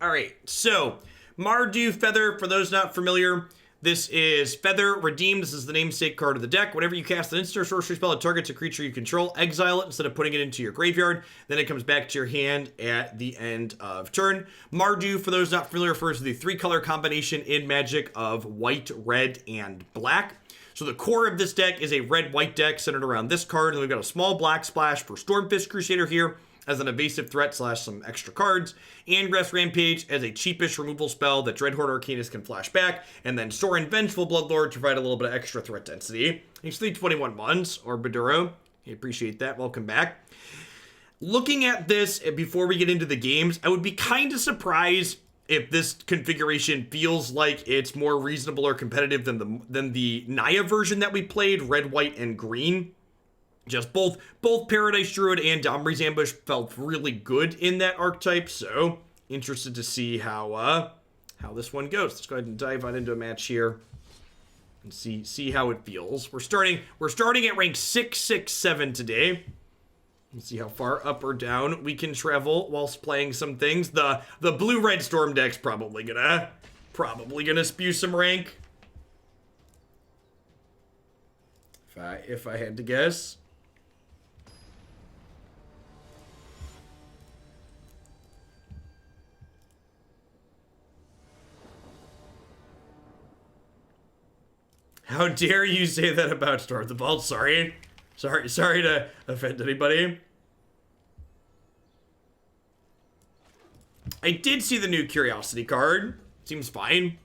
All right, so Mardu Feather, for those not familiar, this is Feather Redeemed. This is the namesake card of the deck. Whenever you cast an instant or sorcery spell that targets a creature you control, exile it instead of putting it into your graveyard. Then it comes back to your hand at the end of turn. Mardu, for those not familiar, refers to the 3-color combination in Magic of white, red, and black. So the core of this deck is a red-white deck centered around this card, and we've got a small black splash for Stormfist Crusader here as an evasive threat / some extra cards, Angrath Rampage as a cheapish removal spell that Dreadhorde Arcanist can flash back, and then Sorin Vengeful Bloodlord to provide a little bit of extra threat density. He's 321 months, or Baduro. I appreciate that. Welcome back. Looking at this before we get into the games, I would be kind of surprised if this configuration feels like it's more reasonable or competitive than the Naya version that we played, red, white, and green. Just both Paradise Druid and Domri's Ambush felt really good in that archetype, so interested to see how this one goes. Let's go ahead and dive right into a match here and see how it feels. We're starting at rank 667 today. Let's see how far up or down we can travel whilst playing some things. The blue-red Storm deck's probably gonna spew some rank. If I had to guess. How dare you say that about Storm the Vault? Sorry to offend anybody. I did see the new Curiosity card. Seems fine.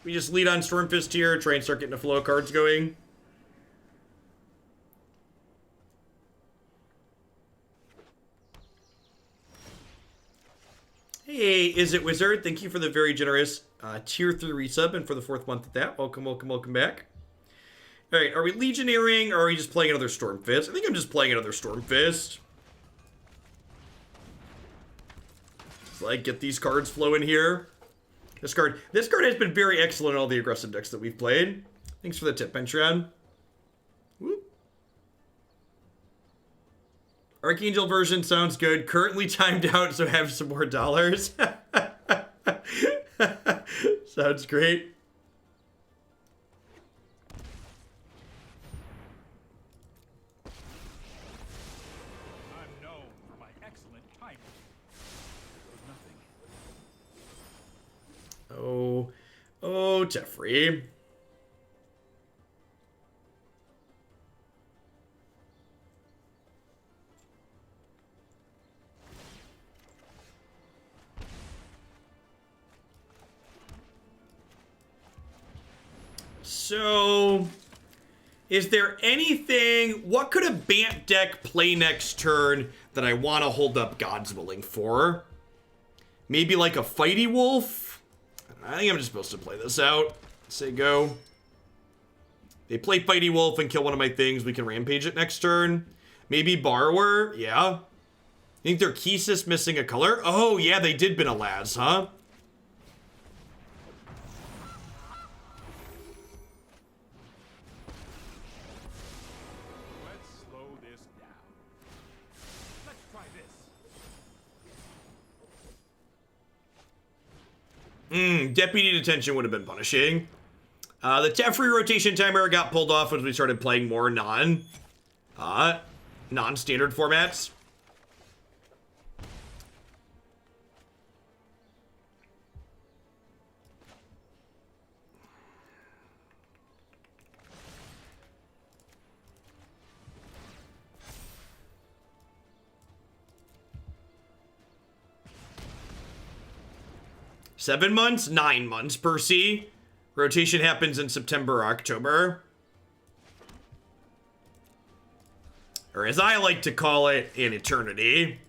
We just lead on Stormfist here, try and start getting a flow of cards going. Hey, Is It Wizard? Thank you for the very generous tier 3 resub and for the 4th month of that. Welcome back. All right, are we Legionnaring or are we just playing another Stormfist? I think I'm just playing another Stormfist. It's like, get these cards flowing here. This card has been very excellent in all the aggressive decks that we've played. Thanks for the tip, Pentron. Whoop. Archangel version sounds good. Currently timed out, so have some more dollars. Sounds great. I'm known for my excellent timing. Nothing. Oh, Jeffrey. So, is there anything... What could a Bant deck play next turn that I want to hold up God's Willing for? Maybe like a Fighty Wolf? I think I'm just supposed to play this out. Say go. They play Fighty Wolf and kill one of my things. We can Rampage it next turn. Maybe Borrower? Yeah. I think their Kesis missing a color? Oh, yeah, they did bin a Laz, huh? Deputy Detention would have been punishing. The Teferi rotation timer got pulled off as we started playing more non-standard formats. Seven months? 9 months per C. Rotation happens in September or October. Or as I like to call it, an eternity.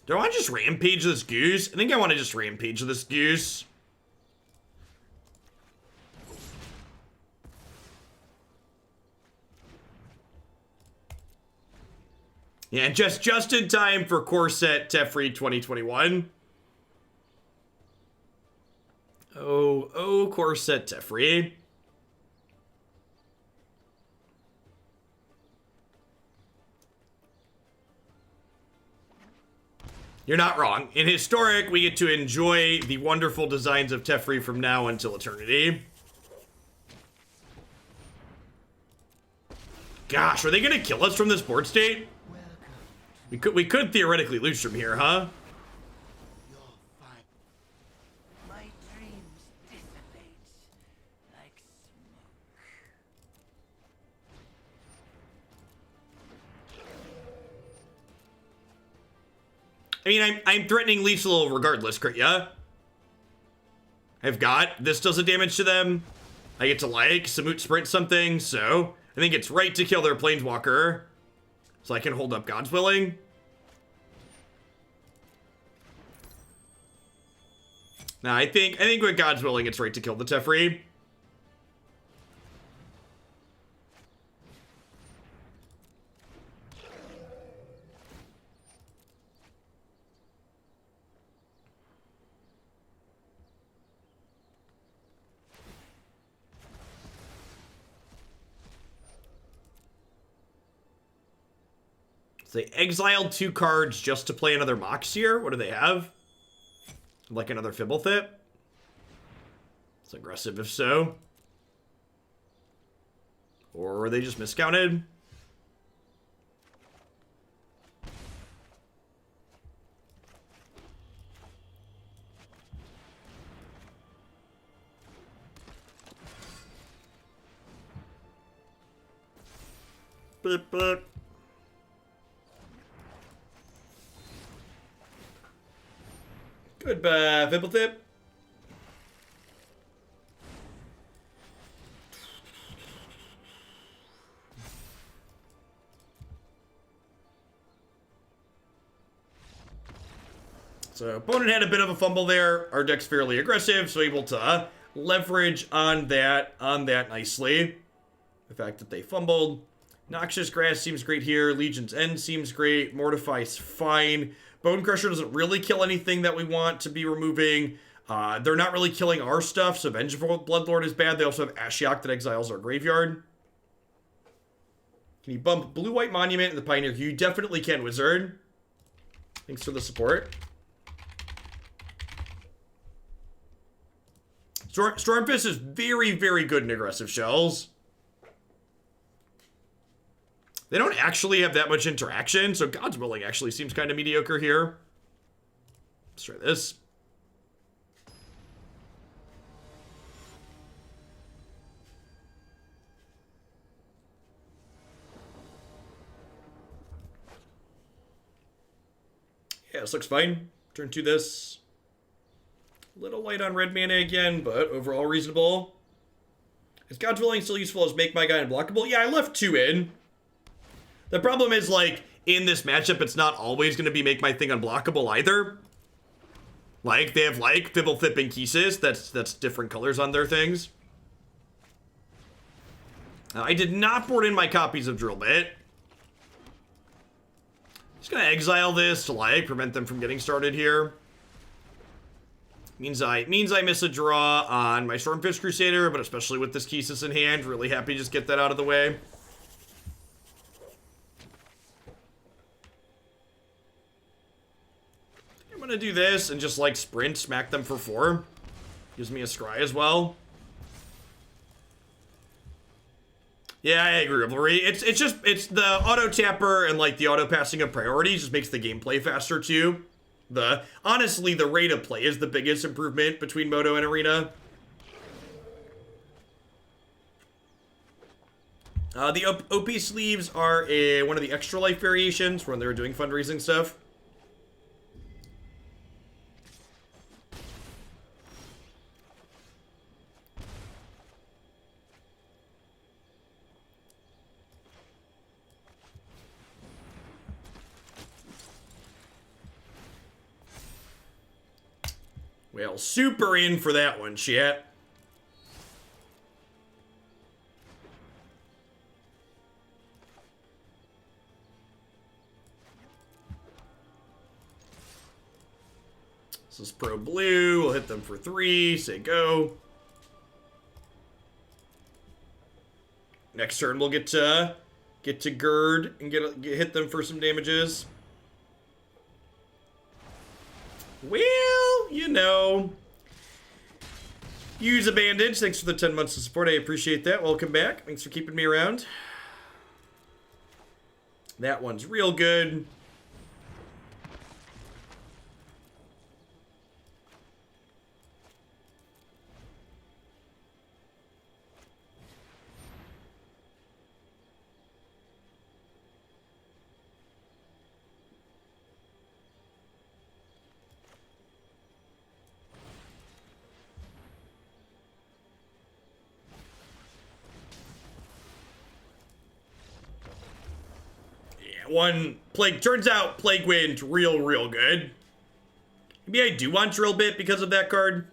Do I want to just Rampage this goose? I think I want to just Rampage this goose. Yeah, just in time for core set Teferi 2021. Oh, core set Teferi. You're not wrong. In Historic, we get to enjoy the wonderful designs of Teferi from now until eternity. Gosh, are they gonna kill us from this board state? We could theoretically lose from here, huh? My dreams dissipate like smoke. I mean, I'm threatening lethal regardless, yeah? I've got this does a damage to them. I get to like Samut sprint something, so I think it's right to kill their planeswalker. So I can hold up God's Willing. Now I think with God's Willing it's right to kill the Teferi. They exiled 2 cards just to play another Mox here. What do they have? Like another Fibblethip? It's aggressive if so. Or were they just miscounted? Beep, beep. Goodbye, Fibblethip. So opponent had a bit of a fumble there. Our deck's fairly aggressive, so able to leverage on that nicely. The fact that they fumbled. Noxious Grasp seems great here. Legion's End seems great. Mortify's fine. Bonecrusher doesn't really kill anything that we want to be removing. They're not really killing our stuff, so Vengeful Bloodlord is bad. They also have Ashiok that exiles our graveyard. Can you bump Blue-White Monument in the Pioneer? You definitely can, Wizard. Thanks for the support. Stormfist is very, very good in aggressive shells. They don't actually have that much interaction, so God's Willing actually seems kind of mediocre here. Let's try this. Yeah, this looks fine. Turn 2 this. Little light on red mana again, but overall reasonable. Is God's Willing still useful as make my guy unblockable? Yeah, I left 2 in. The problem is, like, in this matchup, it's not always going to be make my thing unblockable either. Like, they have, like, Fibblethip and Kisis. That's different colors on their things. I did not board in my copies of Drillbit. Just going to exile this to, like, prevent them from getting started here. Means I miss a draw on my Stormfist Crusader, but especially with this Kisis in hand, really happy to just get that out of the way. I'm gonna do this and just like sprint, smack them for 4. Gives me a scry as well. Yeah, I agree, Revelry. It's the auto tapper and like the auto passing of priorities just makes the gameplay faster too. Honestly, the rate of play is the biggest improvement between Moto and Arena. The OP sleeves are one of the extra life variations when they were doing fundraising stuff. Well, super in for that one, chat. This is pro blue. We'll hit them for 3. Say go. Next turn we'll get to Gird and hit them for some damages. Well, you know. Use a bandage. Thanks for the 10 months of support. I appreciate that. Welcome back. Thanks for keeping me around. That one's real good. One Plague, turns out Plague Wind real good. Maybe I do want Drill Bit because of that card.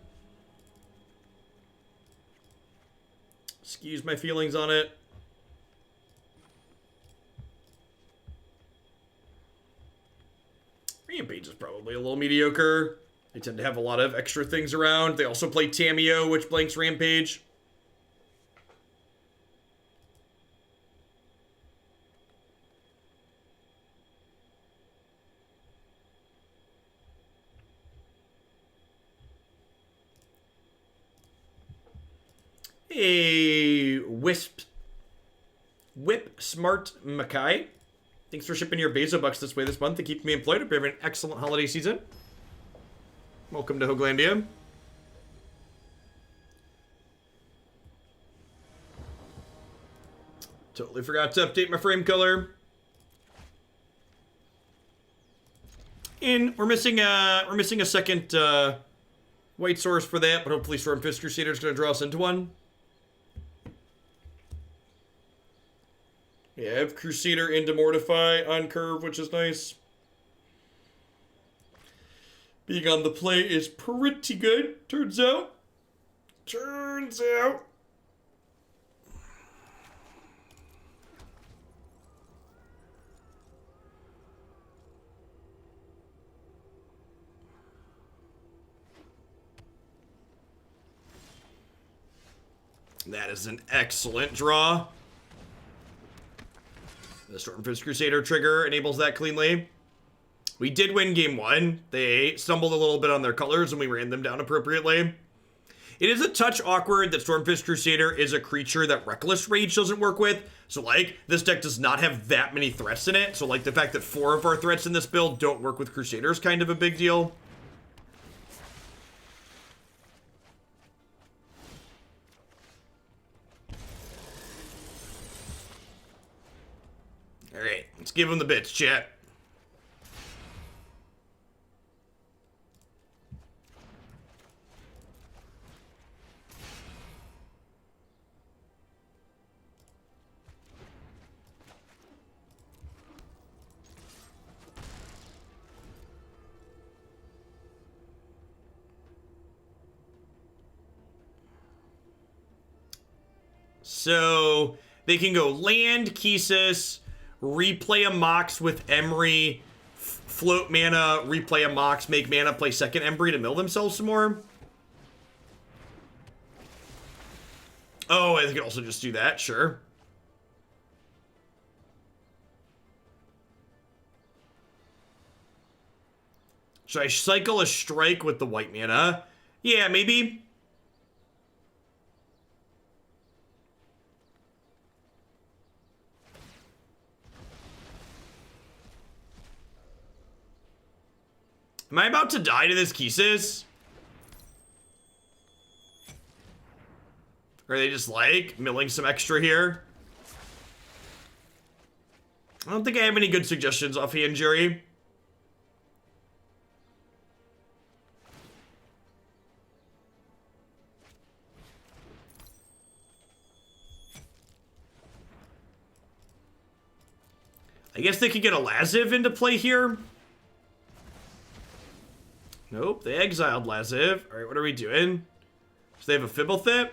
Excuse my feelings on it. Rampage is probably a little mediocre. They tend to have a lot of extra things around. They also play Tamiyo, which blanks Rampage. A Whip Smart Mackay. Thanks for shipping your Bezo bucks this way this month to keep me employed. Hope you're having an excellent holiday season. Welcome to Hoaglandia. Totally forgot to update my frame color. And we're missing a second white source for that, but hopefully Stormfist Crusader is going to draw us into one. Yeah, I have Crusader into Mortify on curve, which is nice. Being on the play is pretty good, turns out. That is an excellent draw. The Stormfist Crusader trigger enables that cleanly. We did win game 1. They stumbled a little bit on their colors and we ran them down appropriately. It is a touch awkward that Stormfist Crusader is a creature that Reckless Rage doesn't work with. So, like, this deck does not have that many threats in it. So, like, the fact that 4 of our threats in this build don't work with Crusader is kind of a big deal. Alright, let's give him the bits, chat. So, they can go land, Kisis, replay a Mox with Emery, float mana, replay a Mox, make mana, play second Emery to mill themselves some more. Oh, I could also just do that, sure. Should I cycle a strike with the white mana? Yeah, maybe. Am I about to die to this Kisis? Or are they just like milling some extra here? I don't think I have any good suggestions offhand, Jerry. I guess they could get a Laziv into play here. Nope, they exiled Laziv. Alright, what are we doing? So they have a Fibblethip?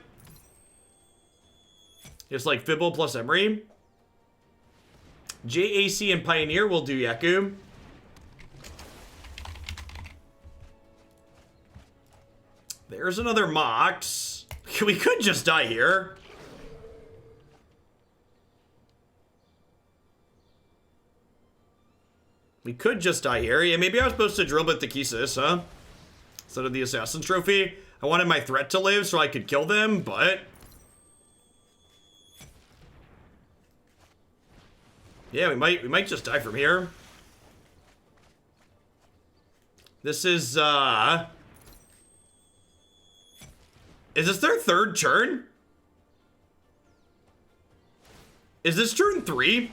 It's like Fibble plus Emery. JAC and Pioneer will do Yaku. There's another Mox. We could just die here. We could just die here. Yeah, maybe I was supposed to drill bit the Thekisis, huh? Instead of the Assassin's Trophy. I wanted my threat to live so I could kill them, but... yeah, we might just die from here. This is, is this their third turn? Is this turn 3?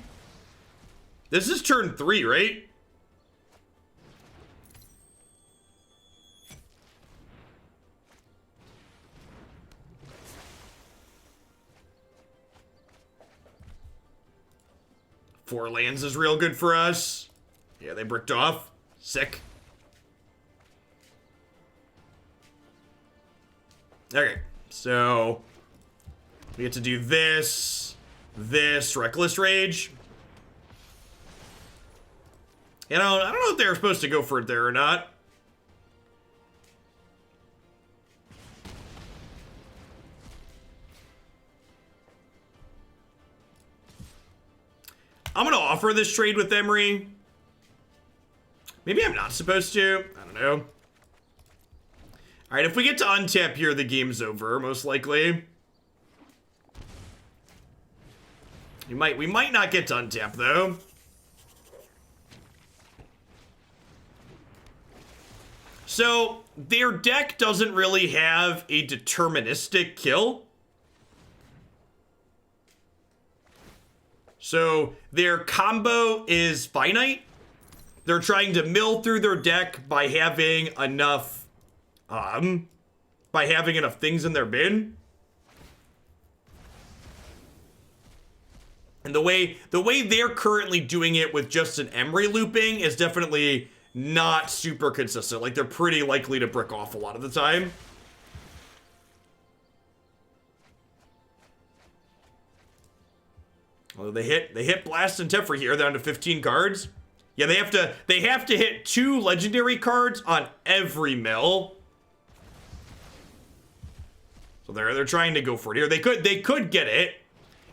This is turn 3, right? Four lands is real good for us. Yeah, they bricked off. Sick. Okay, so we get to do this, Reckless Rage. You know, I don't know if they were supposed to go for it there or not. I'm gonna offer this trade with Emery. Maybe I'm not supposed to. I don't know. All right, if we get to untap here, the game's over, most likely. We might not get to untap, though. So, their deck doesn't really have a deterministic kill. So, their combo is finite. They're trying to mill through their deck by having enough things in their bin. And the way they're currently doing it with just an Emery looping is definitely not super consistent. Like, they're pretty likely to brick off a lot of the time. Although they hit Blast and Teferi here down to 15 cards. Yeah, they have to hit 2 legendary cards on every mill. So they're trying to go for it here. They could get it.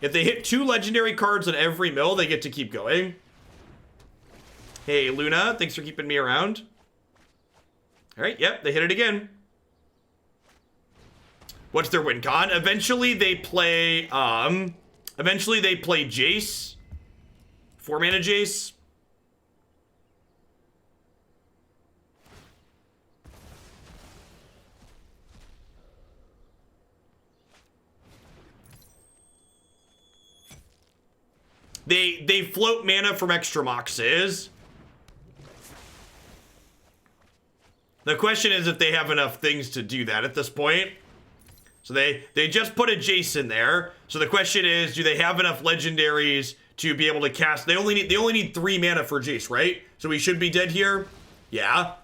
If they hit 2 legendary cards on every mill, they get to keep going. Hey, Luna, thanks for keeping me around. All right, yep, they hit it again. What's their win con? Eventually they play Jace. 4-mana Jace. They float mana from extra Moxes. The question is if they have enough things to do that at this point. So they just put a Jace in there. So the question is, do they have enough legendaries to be able to cast? They only need 3 mana for Jace, right? So we should be dead here. Yeah.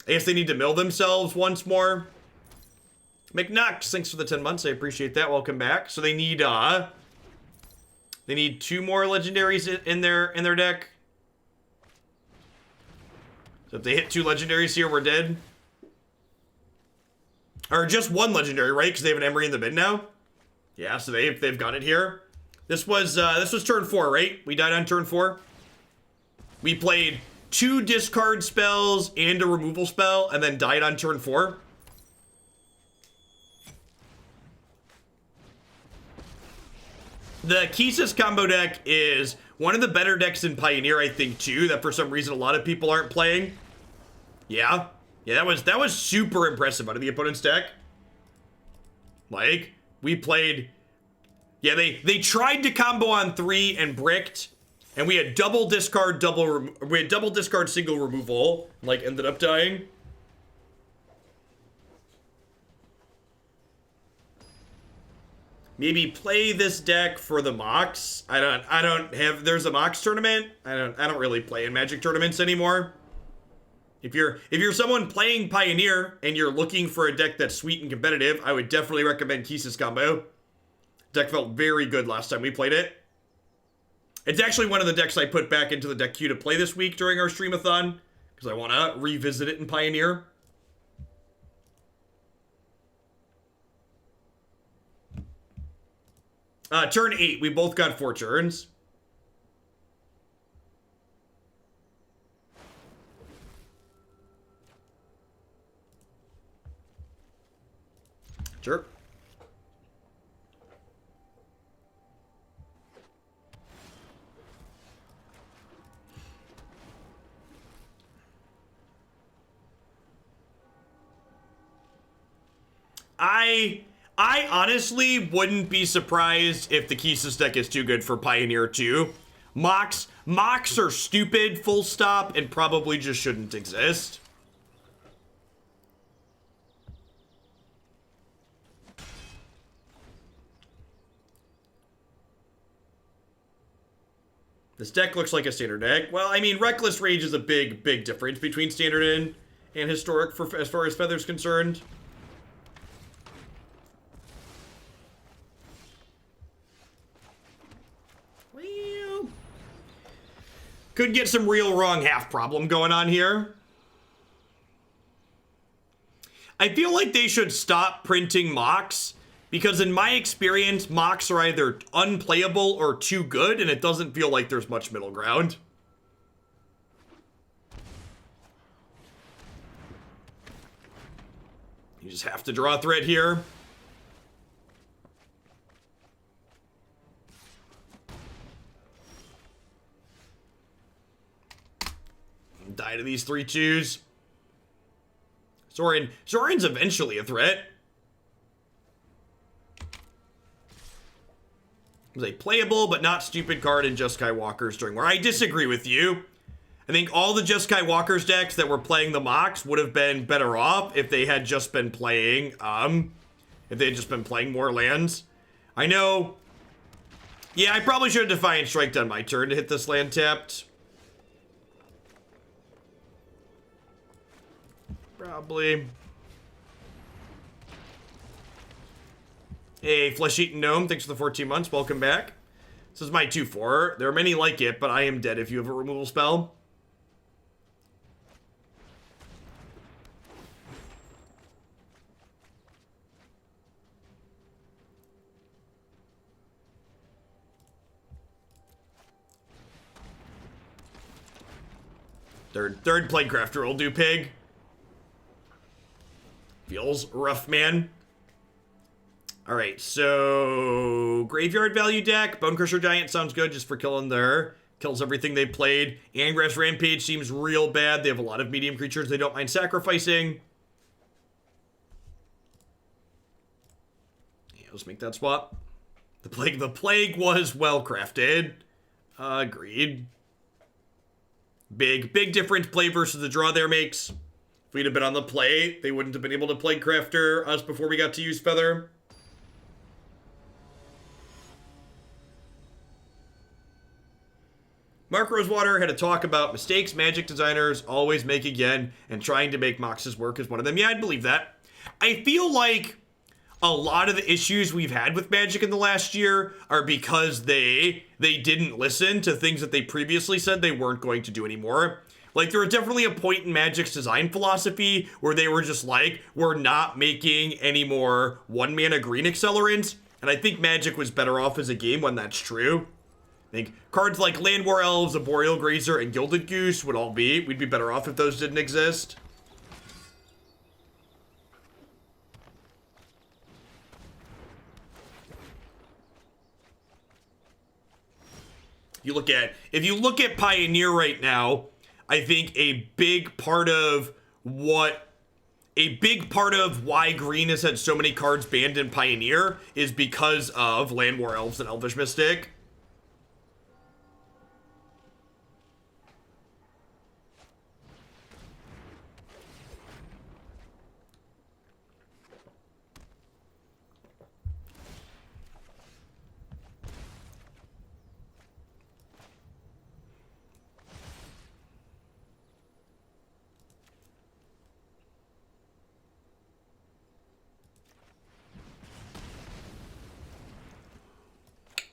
I guess they need to mill themselves once more. McNox, thanks for the 10 months. I appreciate that. Welcome back. So they need 2 more legendaries in their deck. So if they hit 2 legendaries here, we're dead. Or just 1 legendary, right? Because they have an Emery in the bin now. Yeah, so they've got it here. This was turn 4, right? We died on turn 4. We played 2 discard spells and a removal spell, and then died on turn 4. The Thekisis combo deck is one of the better decks in Pioneer, I think, too, that for some reason a lot of people aren't playing. Yeah. Yeah, that was super impressive out of the opponent's deck. Like, we played... yeah, they tried to combo on 3 and bricked, and we had double discard, single removal, like, ended up dying. Maybe play this deck for the Mox. I don't have, there's a Mox tournament. I don't really play in Magic tournaments anymore. If you're someone playing Pioneer and you're looking for a deck that's sweet and competitive, I would definitely recommend Thekisis combo. Deck felt very good last time we played it. It's actually one of the decks I put back into the deck queue to play this week during our streamathon, because I want to revisit it in Pioneer. Turn 8. We both got 4 turns. Sure. I honestly wouldn't be surprised if the Kisus deck is too good for Pioneer 2. Mox are stupid, full stop, and probably just shouldn't exist. This deck looks like a standard deck. Well, I mean, Reckless Rage is a big difference between standard and historic for as far as Feather's concerned. Well, could get some real wrong half problem going on here. I feel like they should stop printing Mox, because in my experience, Mox are either unplayable or too good, and it doesn't feel like there's much middle ground. You just have to draw a threat here. Die to these 3/2s. Sorin's eventually a threat. It was a playable but not stupid card in Jeskai Walker's during war. I disagree with you. I think all the Jeskai Walker's decks that were playing the Mox would have been better off if they had just been playing, more lands. I know. Yeah, I probably should have Defiant Strike on my turn to hit this land tapped. Probably. Hey, Flesh-Eaten Gnome, thanks for the 14 months. Welcome back. This is my 2/4. There are many like it, but I am dead if you have a removal spell. Third Plaguecrafter will do, pig. Feels rough, man. Alright, so graveyard value deck. Bonecrusher Giant sounds good just for killing there. Kills everything they played. Angrath Rampage seems real bad. They have a lot of medium creatures they don't mind sacrificing. Yeah, let's make that swap. The plague was well crafted. Agreed. Big difference play versus the draw there makes. If we'd have been on the play, they wouldn't have been able to Plague Crafter us before we got to use Feather. Mark Rosewater had a talk about mistakes Magic designers always make again, and trying to make Mox's work is one of them. Yeah, I'd believe that. I feel like a lot of the issues we've had with Magic in the last year are because they didn't listen to things that they previously said they weren't going to do anymore. Like, there was definitely a point in Magic's design philosophy where they were just like, we're not making any more 1-mana green accelerants, and I think Magic was better off as a game when that's true. I think cards like Land War Elves, Arboreal Grazer, and Gilded Goose we'd be better off if those didn't exist. If you look at Pioneer right now, I think a big part of why Green has had so many cards banned in Pioneer is because of Land War Elves and Elvish Mystic.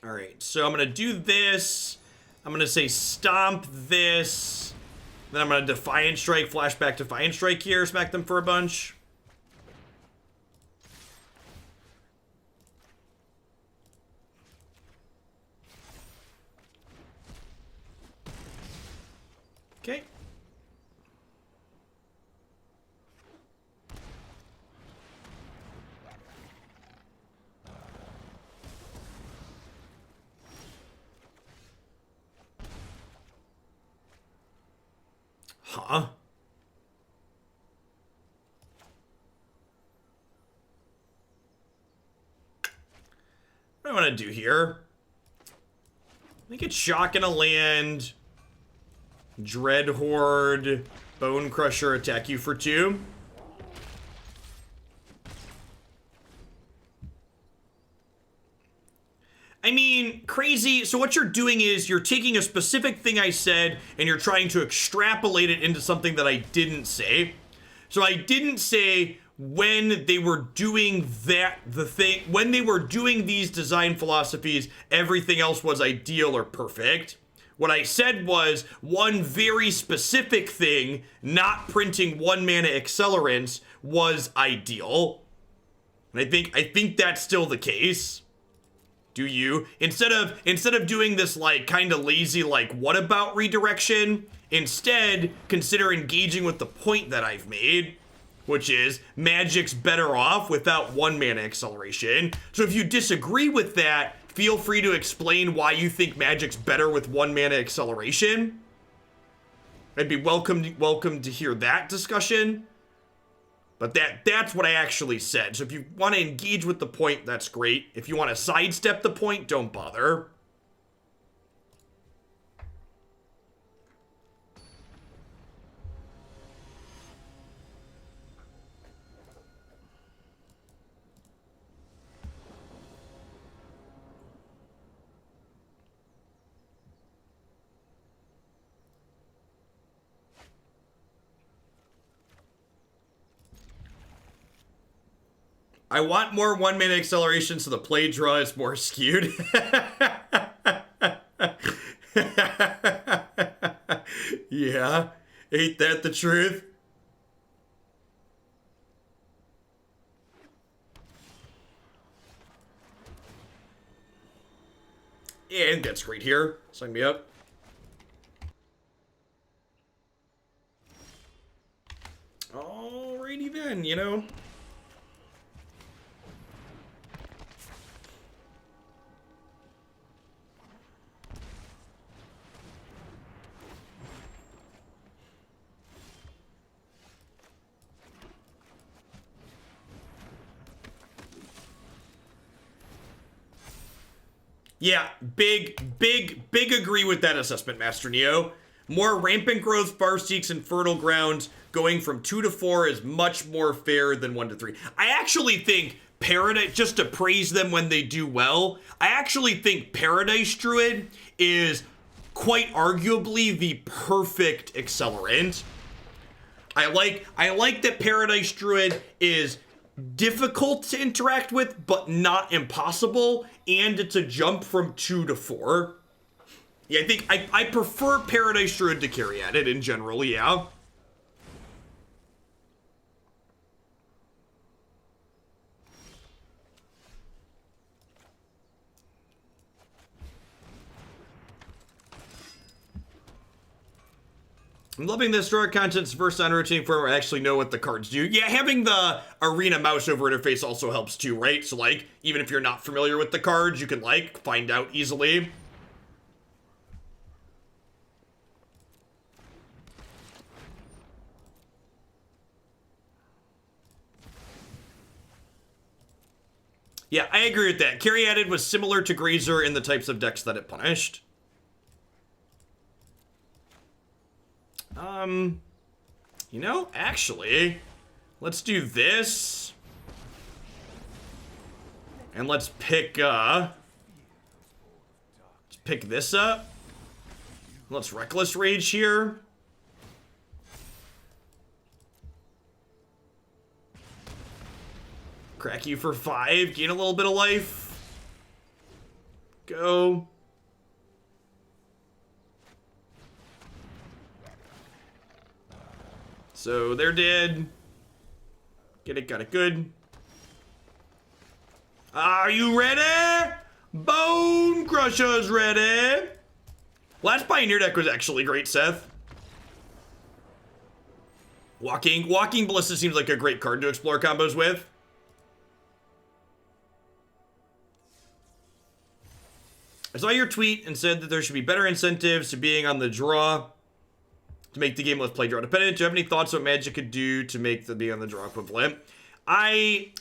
All right, so I'm going to do this. I'm going to say stomp this. Then I'm going to Defiant Strike, flashback Defiant Strike here, smack them for a bunch. Huh? What do I want to do here? I think it's shock in a land. Dreadhorde, Bonecrusher attack you for 2. I mean, crazy. So what you're doing is you're taking a specific thing I said and you're trying to extrapolate it into something that I didn't say. So I didn't say when they were doing when they were doing these design philosophies, everything else was ideal or perfect. What I said was one very specific thing, not printing 1 mana accelerants, was ideal. And I think that's still the case. Do you? Instead of doing this like kind of lazy like what about redirection, instead consider engaging with the point that I've made, which is Magic's better off without 1 mana acceleration. So if you disagree with that, feel free to explain why you think Magic's better with 1 mana acceleration. I'd be welcome to hear that discussion. But that's what I actually said. So if you want to engage with the point, that's great. If you want to sidestep the point, don't bother. I want more 1 mana acceleration so the play draw is more skewed. Yeah, ain't that the truth? Yeah, I think that's great here. Sign me up. Alrighty then, you know. Yeah, big agree with that assessment, Master Neo. More rampant growth, Farseeks, and fertile grounds going from 2 to 4 is much more fair than 1 to 3. I actually think Paradise, just to praise them when they do well, I actually think Paradise Druid is quite arguably the perfect accelerant. I like that Paradise Druid is difficult to interact with, but not impossible, and it's a jump from 2 to 4. Yeah, I think I prefer Paradise Druid to carry at it in general, yeah. I'm loving this drawer content's first on rotating form where I actually know what the cards do. Yeah, having the arena mouse over interface also helps too, right? So like, even if you're not familiar with the cards, you can like find out easily. Yeah, I agree with that. Carry Added was similar to Grazer in the types of decks that it punished. You know, actually, let's do this. And let's pick this up. Let's Reckless Rage here. Crack you for 5, gain a little bit of life. Go. So they're dead. Get it, got it good. Are you ready? Bonecrusher's ready. Last Pioneer deck was actually great, Seth. Walking Ballista seems like a great card to explore combos with. I saw your tweet and said that there should be better incentives to being on the draw. to make the game less play draw dependent. Do you have any thoughts on what Magic could do to make the be on the draw equivalent? Hey,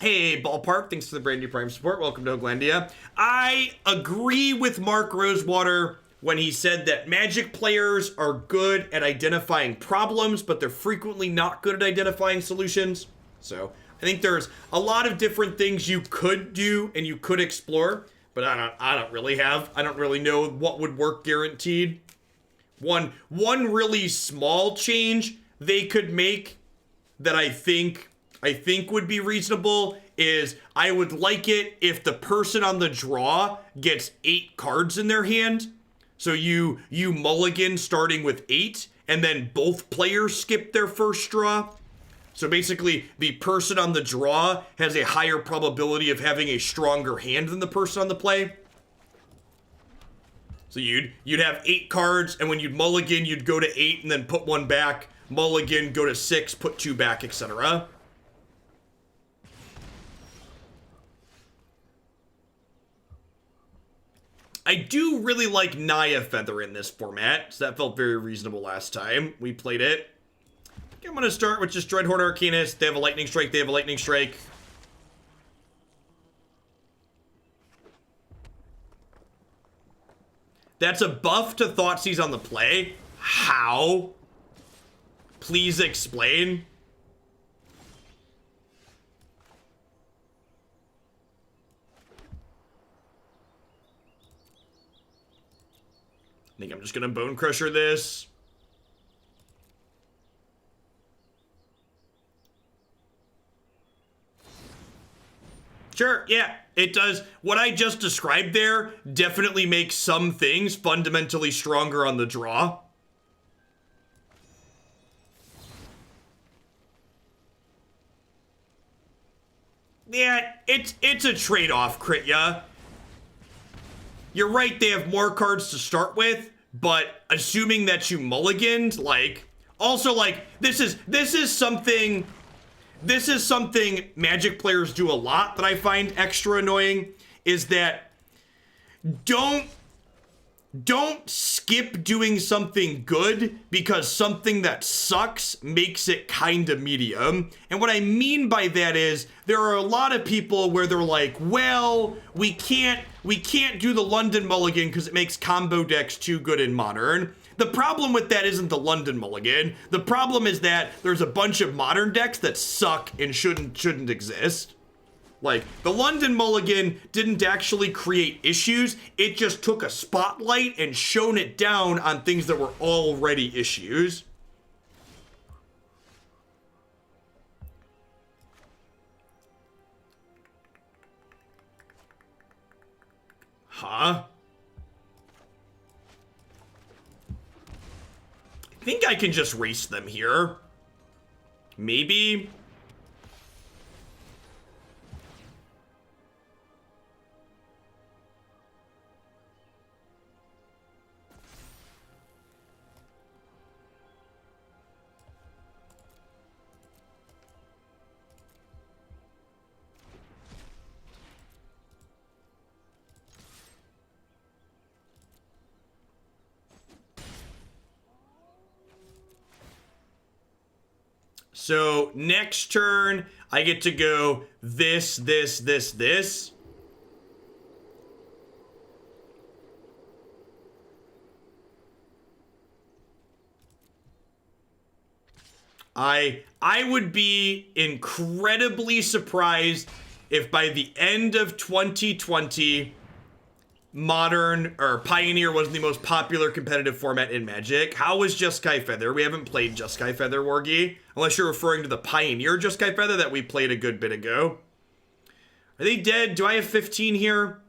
Ballpark, thanks for the brand new Prime support. Welcome to Oglandia. I agree with Mark Rosewater when he said that Magic players are good at identifying problems, but they're frequently not good at identifying solutions. So I think there's a lot of different things you could do and you could explore, but I don't really know what would work guaranteed. One really small change they could make that I think would be reasonable is I would like it if the person on the draw gets 8 cards in their hand. So you mulligan starting with 8, and then both players skip their first draw. So basically, the person on the draw has a higher probability of having a stronger hand than the person on the play. So you'd have 8 cards, and when you'd mulligan, you'd go to 8 and then put 1 back. Mulligan, go to 6, put 2 back, etc. I do really like Naya Feather in this format, so that felt very reasonable last time we played it. I think I'm going to start with just Dreadhorde Arcanist. They have a Lightning Strike, they have a Lightning Strike. That's a buff to Thoughtseize on the play. How? Please explain. I think I'm just gonna Bonecrusher this. Sure, yeah, it does. What I just described there definitely makes some things fundamentally stronger on the draw. Yeah, it's a trade-off, Critya. You're right, they have more cards to start with, but assuming that you mulliganed, like, also, like, this is something Magic players do a lot that I find extra annoying, is that don't skip doing something good because something that sucks makes it kind of medium. And what I mean by that is there are a lot of people where they're like, well, we can't do the London Mulligan because it makes combo decks too good in Modern. The problem with that isn't the London Mulligan. The problem is that there's a bunch of Modern decks that suck and shouldn't exist. Like, the London Mulligan didn't actually create issues, it just took a spotlight and shone it down on things that were already issues. Huh? I think I can just race them here. Maybe. So next turn, I get to go this. I would be incredibly surprised if by the end of 2020, Modern or Pioneer wasn't the most popular competitive format in Magic. How was Jeskai Feather? We haven't played Jeskai Feather, Wargy. Unless you're referring to the Pioneer Jeskai Feather that we played a good bit ago. Are they dead? Do I have 15 here?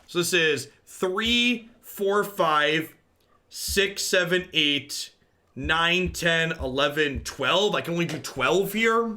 So this is 3, 4, 5, 6, 7, 8, 9, 10, 11, 12. I can only do 12 here.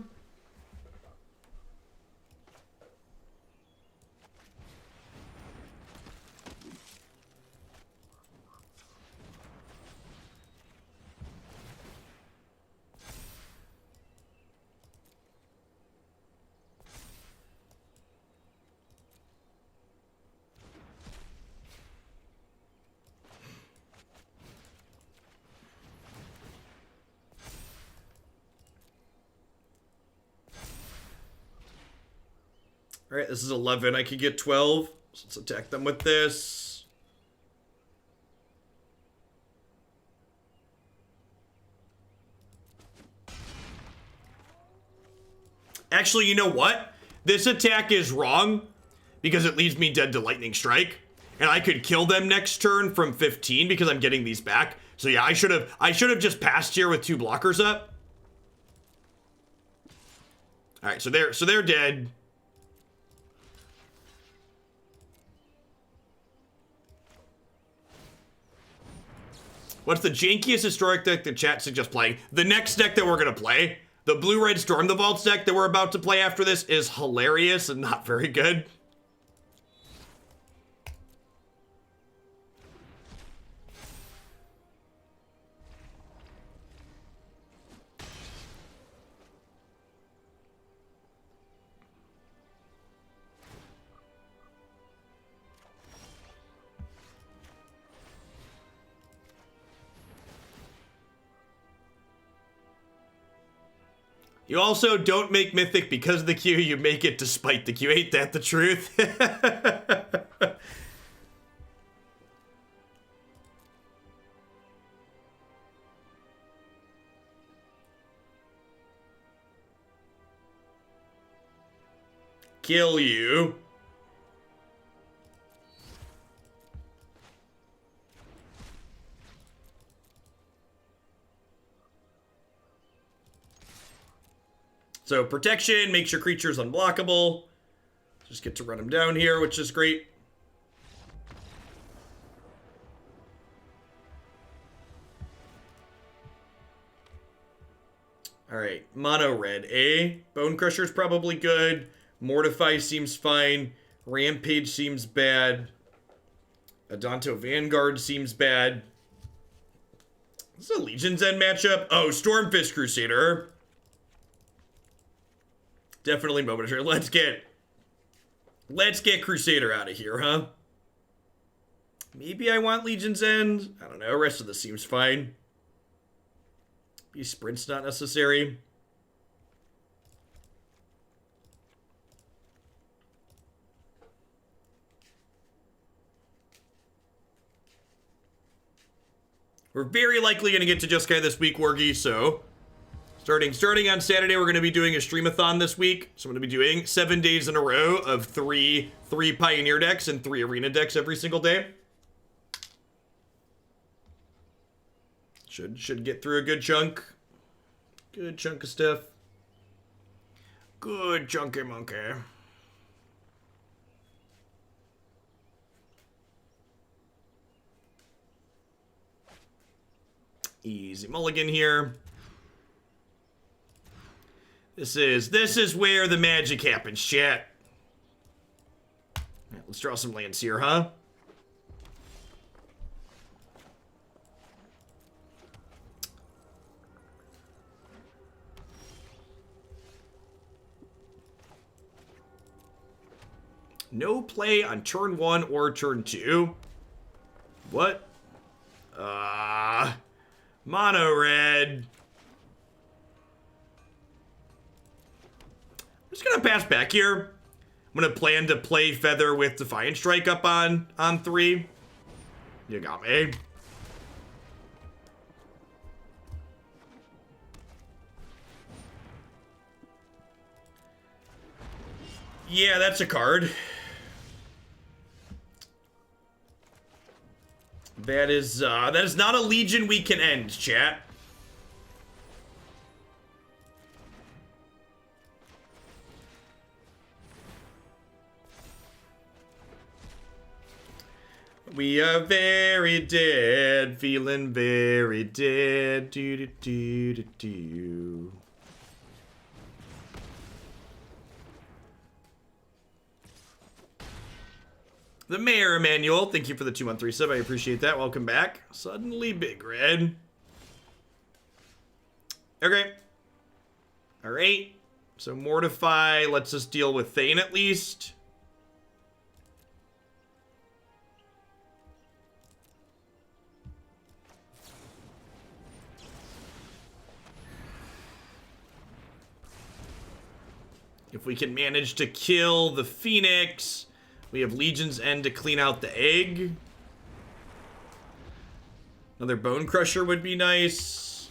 Alright, this is 11. I could get 12. So let's attack them with this. Actually, you know what? This attack is wrong because it leaves me dead to Lightning Strike. And I could kill them next turn from 15 because I'm getting these back. So yeah, I should have just passed here with 2 blockers up. Alright, so they're dead. What's the jankiest historic deck that chat suggests playing? The next deck that we're gonna play, the Blue-Red Storm the Vaults deck that we're about to play after this, is hilarious and not very good. You also don't make Mythic because of the queue, you make it despite the queue. Ain't that the truth? Kill you. So protection makes your creatures unblockable. Just get to run them down here, which is great. All right, mono red, eh? Bonecrusher's probably good. Mortify seems fine. Rampage seems bad. Adanto Vanguard seems bad. This is a Legion's End matchup. Oh, Stormfist Crusader. Definitely momentary. Let's get Crusader out of here, huh? Maybe I want Legion's End. I don't know. The rest of this seems fine. Maybe sprint's not necessary. We're very likely going to get to Jeskai this week, Wargy, so... Starting on Saturday, we're going to be doing a streamathon this week. So I'm going to be doing 7 days in a row of three Pioneer decks and 3 Arena decks every single day. Should get through a good chunk. Good chunk of stuff. Good chunky monkey. Easy mulligan here. This is where the magic happens, chat. Right, let's draw some lands here, huh? No play on turn 1 or turn 2. What? Mono red. I'm just gonna pass back here. I'm gonna plan to play Feather with Defiant Strike up on 3. You got me. Yeah, that's a card. That is not a Legion we can end, chat. We are very dead, feeling very dead. Do do do do do. The Mayor Emmanuel, thank you for the 213 sub. I appreciate that. Welcome back. Suddenly Big Red. Okay. All right. So Mortify lets us deal with Thane at least. If we can manage to kill the Phoenix, we have Legion's End to clean out the egg. Another Bonecrusher would be nice.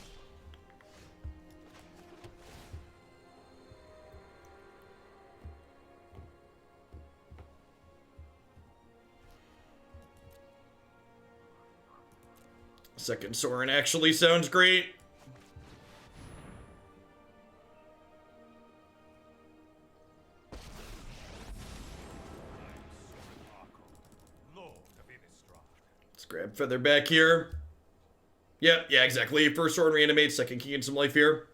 Second Sorin actually sounds great. Let's grab Feather back here. Yep, yeah, exactly. First Sorin reanimates, second King and some life here.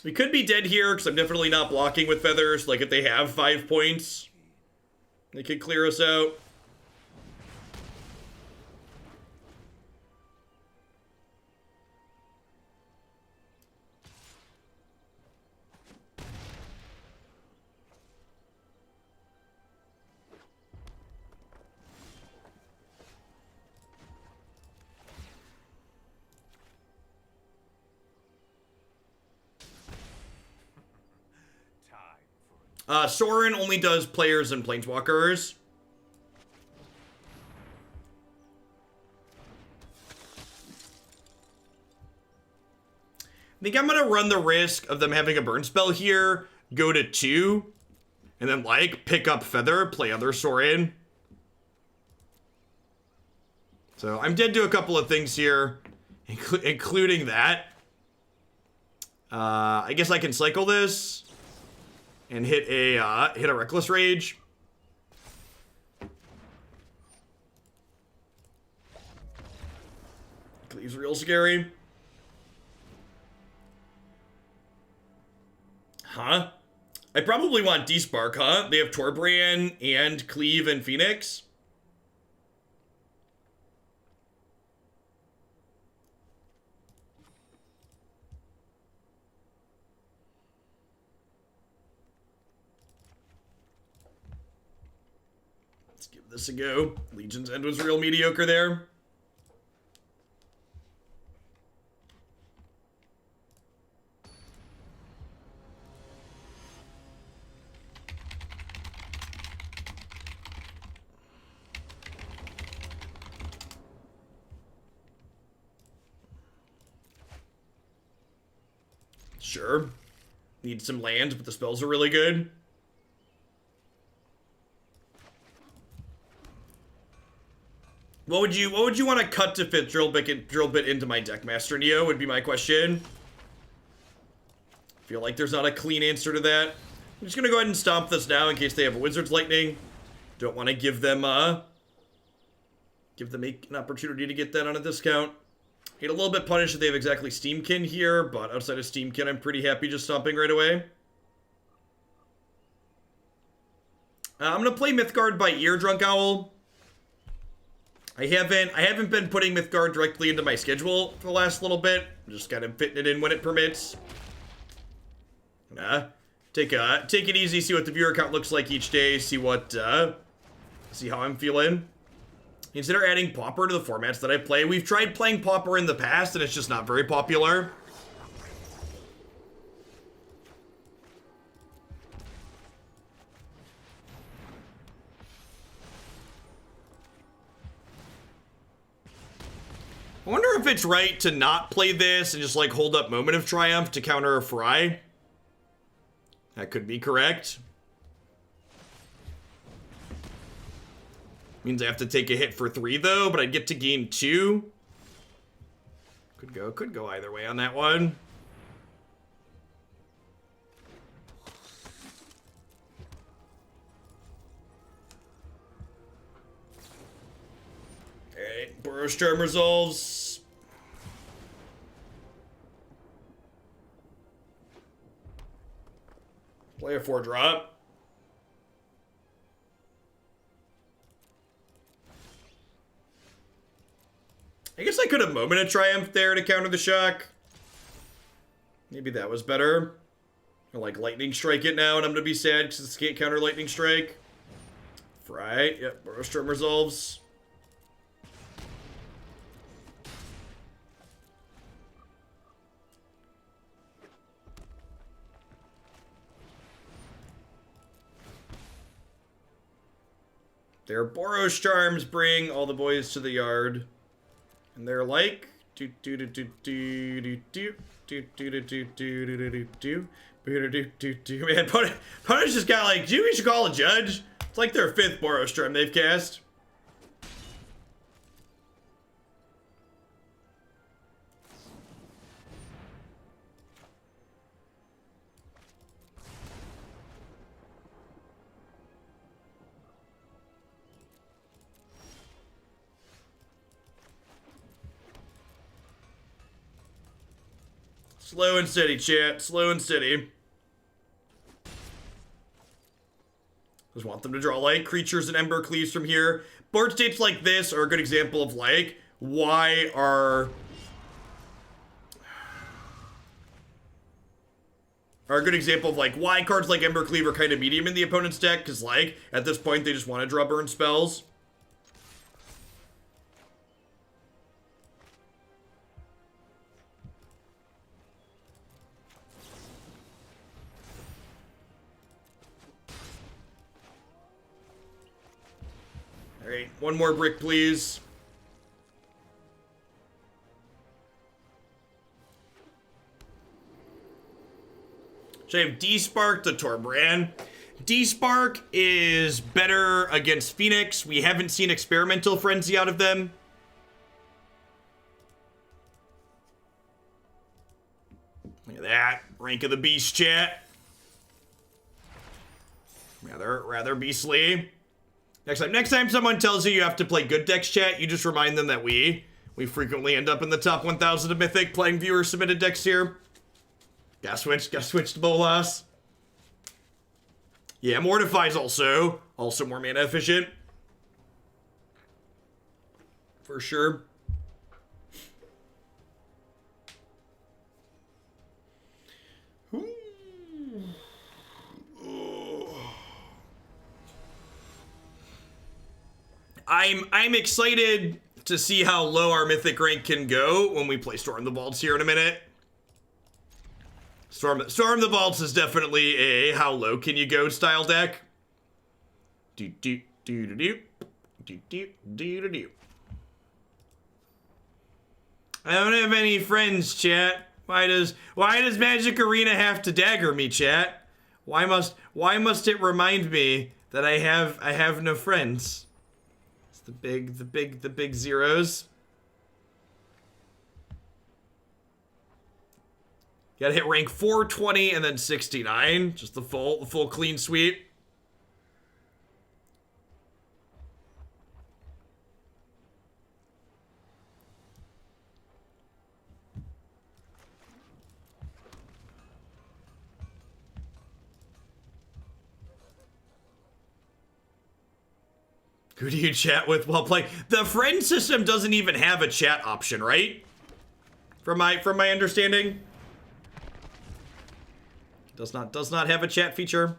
We could be dead here, because I'm definitely not blocking with Feathers. Like, if they have 5 points, they could clear us out. Sorin only does players and planeswalkers. I think I'm gonna run the risk of them having a burn spell here, go to 2, and then, like, pick up Feather, play other Sorin. So I'm dead to a couple of things here, including that. I guess I can cycle this and hit a Reckless Rage. Cleave's real scary. Huh? I probably want Despark, huh? They have Torbran and Cleave and Phoenix. Let's give this a go. Legion's End was real mediocre there. Sure. Need some land, but the spells are really good. What would you want to cut to fit drill bit into my deck, Master Neo, would be my question. Feel like there's not a clean answer to that. I'm just gonna go ahead and stomp this now in case they have a Wizard's Lightning. Don't want to give them an opportunity to get that on a discount. Get a little bit punished if they have exactly Steamkin here, but outside of Steamkin, I'm pretty happy just stomping right away. I'm gonna play Mythgard by ear, Drunk Owl. I haven't been putting Mythgard directly into my schedule for the last little bit. I'm just kind of fitting it in when it permits. Take it easy, see what the viewer count looks like each day, see how I'm feeling. Consider adding Pauper to the formats that I play. We've tried playing Pauper in the past, and it's just not very popular. I wonder if it's right to not play this and just, like, hold up Moment of Triumph to counter a Fry. That could be correct. Means I have to take a hit for 3, though, but I get to gain 2. Could go either way on that one. Alright, Burrow's Charm resolves. Play a 4-drop. I guess I could have Moment of Triumph there to counter the shock. Maybe that was better. Or like Lightning Strike it now, and I'm gonna be sad because this can't counter Lightning Strike. Fry, yep, Burrowstrom resolves. Their Boros Charms bring all the boys to the yard. And they're like... Man, opponents just got like, we should call a judge. It's like their 5th Boros Charm they've cast. Slow and steady, chat. Slow and steady. Just want them to draw like creatures and Ember Cleaves from here. Board states like this are a good example of like why are a good example of like why cards like Ember Cleave are kind of medium in the opponent's deck, because like at this point they just want to draw burn spells. Alright, one more brick, please. So I have Despark the Torbran. Despark is better against Phoenix. We haven't seen Experimental Frenzy out of them. Look at that. Rank of the Beast, chat. Rather beastly. Next time someone tells you you have to play good decks, chat, you just remind them that we frequently end up in the top 1,000 of Mythic playing viewer submitted decks here. Gotta switch to Bolas. Yeah, Mortify's also more mana efficient. For sure. I'm excited to see how low our Mythic rank can go when we play Storm the Vaults here in a minute. Storm the Vaults is definitely a how low can you go style deck. I don't have any friends, chat. Why does Magic Arena have to dagger me, chat? Why must it remind me that I have no friends? It's the big zeros. You gotta hit rank 420 and then 69. Just the full clean sweep. Who do you chat with while playing? The friend system doesn't even have a chat option, right? From my understanding. Does not have a chat feature.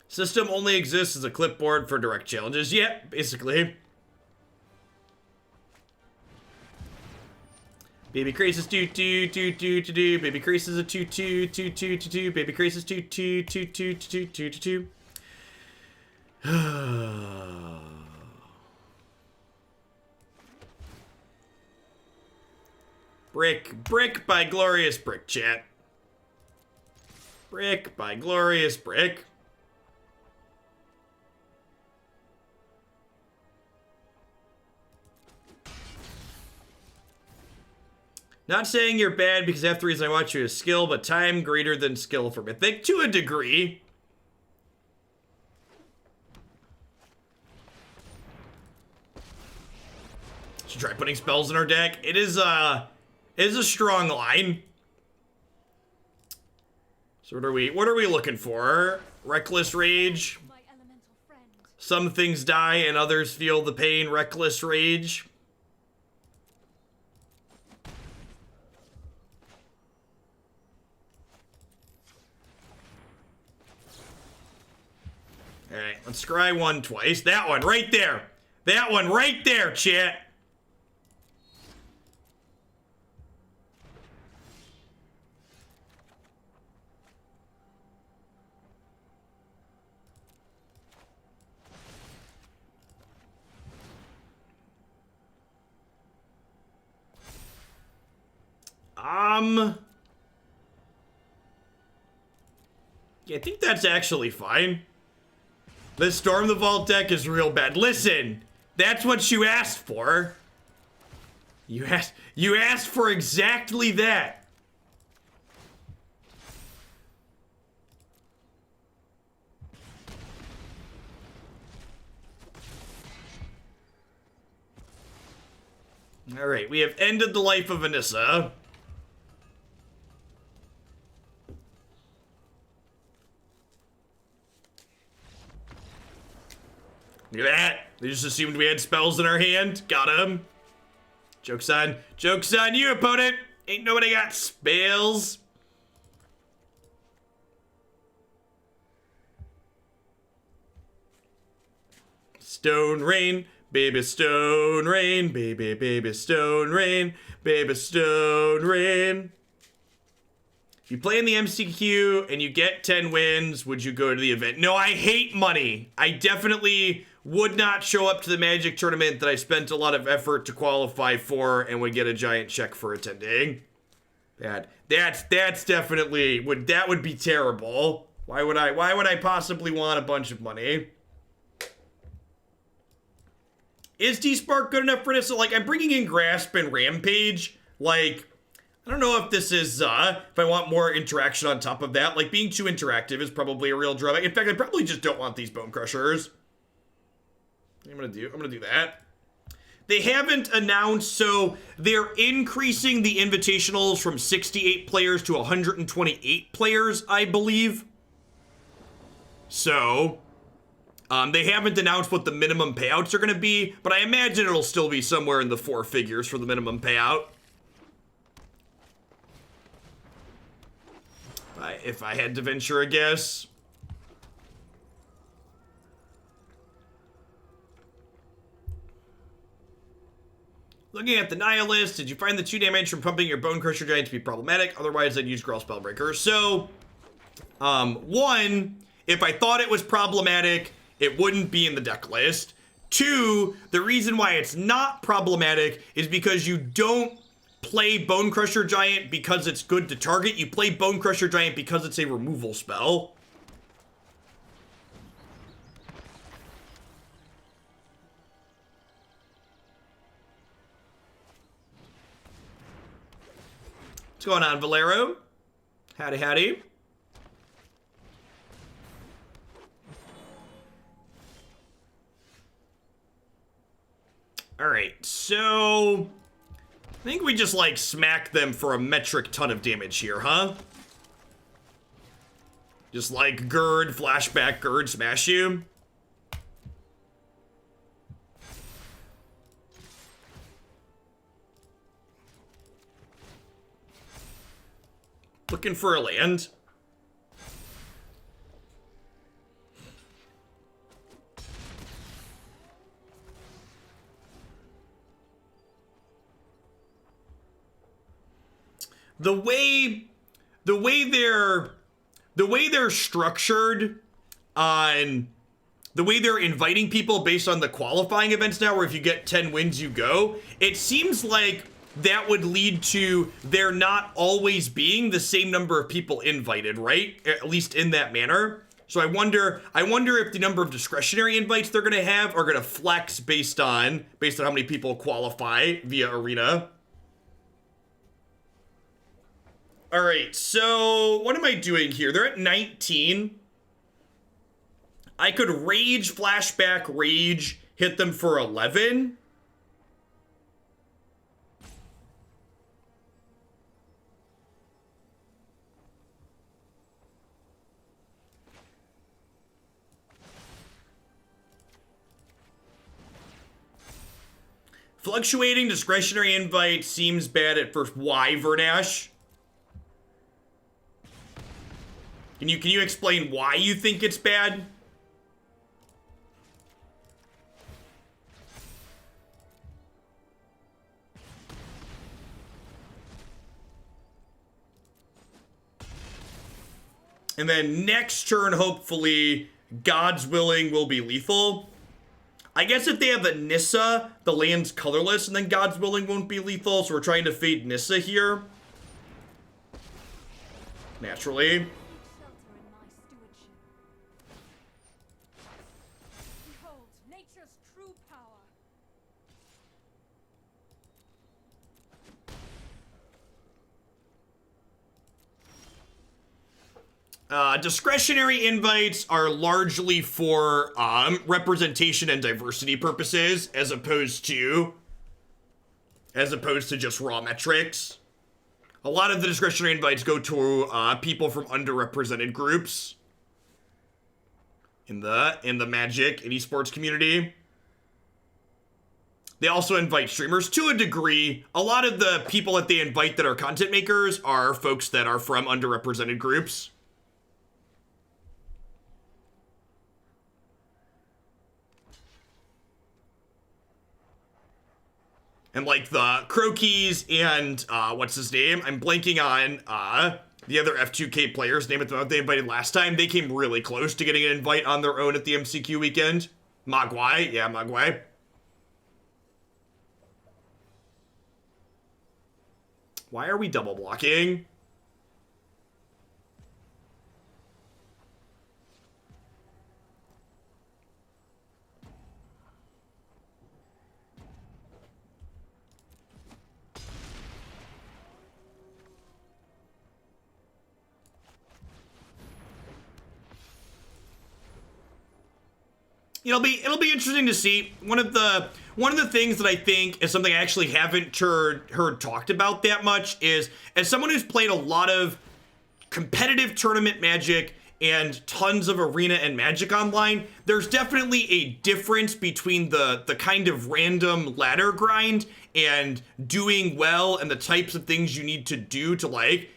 System only exists as a clipboard for direct challenges. Yeah, basically. Baby Crisis 2. Baby Crisis a 2. Baby Crisis 2. Brick by Glorious Brick, chat. Brick by Glorious Brick. Not saying you're bad because half the reason I watch you is skill, but time greater than skill for Mythic to a degree. Should try putting spells in our deck. It is a strong line. So what are we looking for? Reckless Rage. My elemental friend. Some things die and others feel the pain. Reckless rage. Alright, let's scry one twice. That one right there. That one right there, chat. Yeah, I think that's actually fine. The Storm the Vault deck is real bad. Listen, that's what you asked for. You asked for exactly that. All right, we have ended the life of Anissa. Look at that. They just assumed we had spells in our hand. Got him. Joke's on you, opponent. Ain't nobody got spells. Stone Rain, baby Stone Rain, baby Stone Rain, baby Stone Rain. If you play in the MCQ and you get 10 wins, would you go to the event? No, I hate money. I definitely would not show up to the Magic tournament that I spent a lot of effort to qualify for and would get a giant check for attending. That's definitely that would be terrible. Why would I possibly want a bunch of money? Is Despark good enough for this? So, like, I'm bringing in Grasp and Rampage. Like, I don't know if this is, if I want more interaction on top of that. Like, being too interactive is probably a real drawback. In fact, I probably just don't want these Bonecrushers. I'm gonna do that. They haven't announced, so they're increasing the invitationals from 68 players to 128 players, I believe. So, they haven't announced what the minimum payouts are gonna be, but I imagine it'll still be somewhere in the 4 figures for the minimum payout. If I had to venture a guess. Looking at the Nihilist, did you find the 2 damage from pumping your Bonecrusher Giant to be problematic? Otherwise, I'd use Growl Spellbreaker. So, one, if I thought it was problematic, it wouldn't be in the deck list. 2, the reason why it's not problematic is because you don't play Bonecrusher Giant because it's good to target. You play Bonecrusher Giant because it's a removal spell. What's going on, Valero? Howdy, howdy. All right, so I think we just, like, smack them for a metric ton of damage here, huh? Just, like, Gird, flashback, Gird, smash you. Looking for a land. The way they're structured on the way they're inviting people based on the qualifying events now, where if you get 10 wins, you go, it seems like that would lead to there not always being the same number of people invited, right? At least in that manner. So I wonder if the number of discretionary invites they're gonna have are gonna flex based on how many people qualify via arena. All right, so what am I doing here? They're at 19. I could Rage, Flashback, Rage, hit them for 11. Fluctuating discretionary invite seems bad at first. Why, Vernash? Can you explain why you think it's bad? And then next turn, hopefully, God's Willing will be lethal. I guess if they have a Nissa, the land's colorless, and then God's Willing won't be lethal, so we're trying to fade Nissa here. Naturally. Discretionary invites are largely for representation and diversity purposes, as opposed to just raw metrics. A lot of the discretionary invites go to people from underrepresented groups in the Magic and esports community. They also invite streamers to a degree. A lot of the people that they invite that are content makers are folks that are from underrepresented groups. And like the Croakies and what's his name? I'm blanking on the other F2K players' name at the moment they invited last time. They came really close to getting an invite on their own at the MCQ weekend. Mogwai, yeah, Mogwai. Why are we double blocking? It'll be interesting to see. One of the things that I think is something I actually haven't heard talked about that much is, as someone who's played a lot of competitive tournament Magic and tons of arena and Magic online, there's definitely a difference between the kind of random ladder grind and doing well and the types of things you need to do to like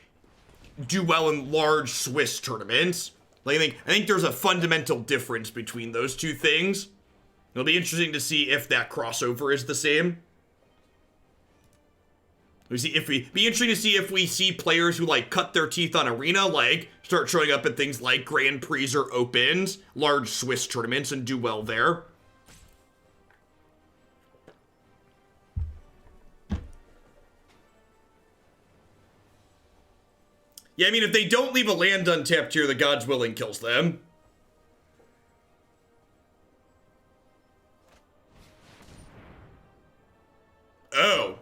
do well in large Swiss tournaments. Like, I think there's a fundamental difference between those two things. It'll be interesting to see if that crossover is the same. Be interesting to see if we see players who like cut their teeth on arena, like start showing up at things like Grand Prix or Opens, large Swiss tournaments, and do well there. Yeah, I mean, if they don't leave a land untapped here, the God's Willing kills them. Oh.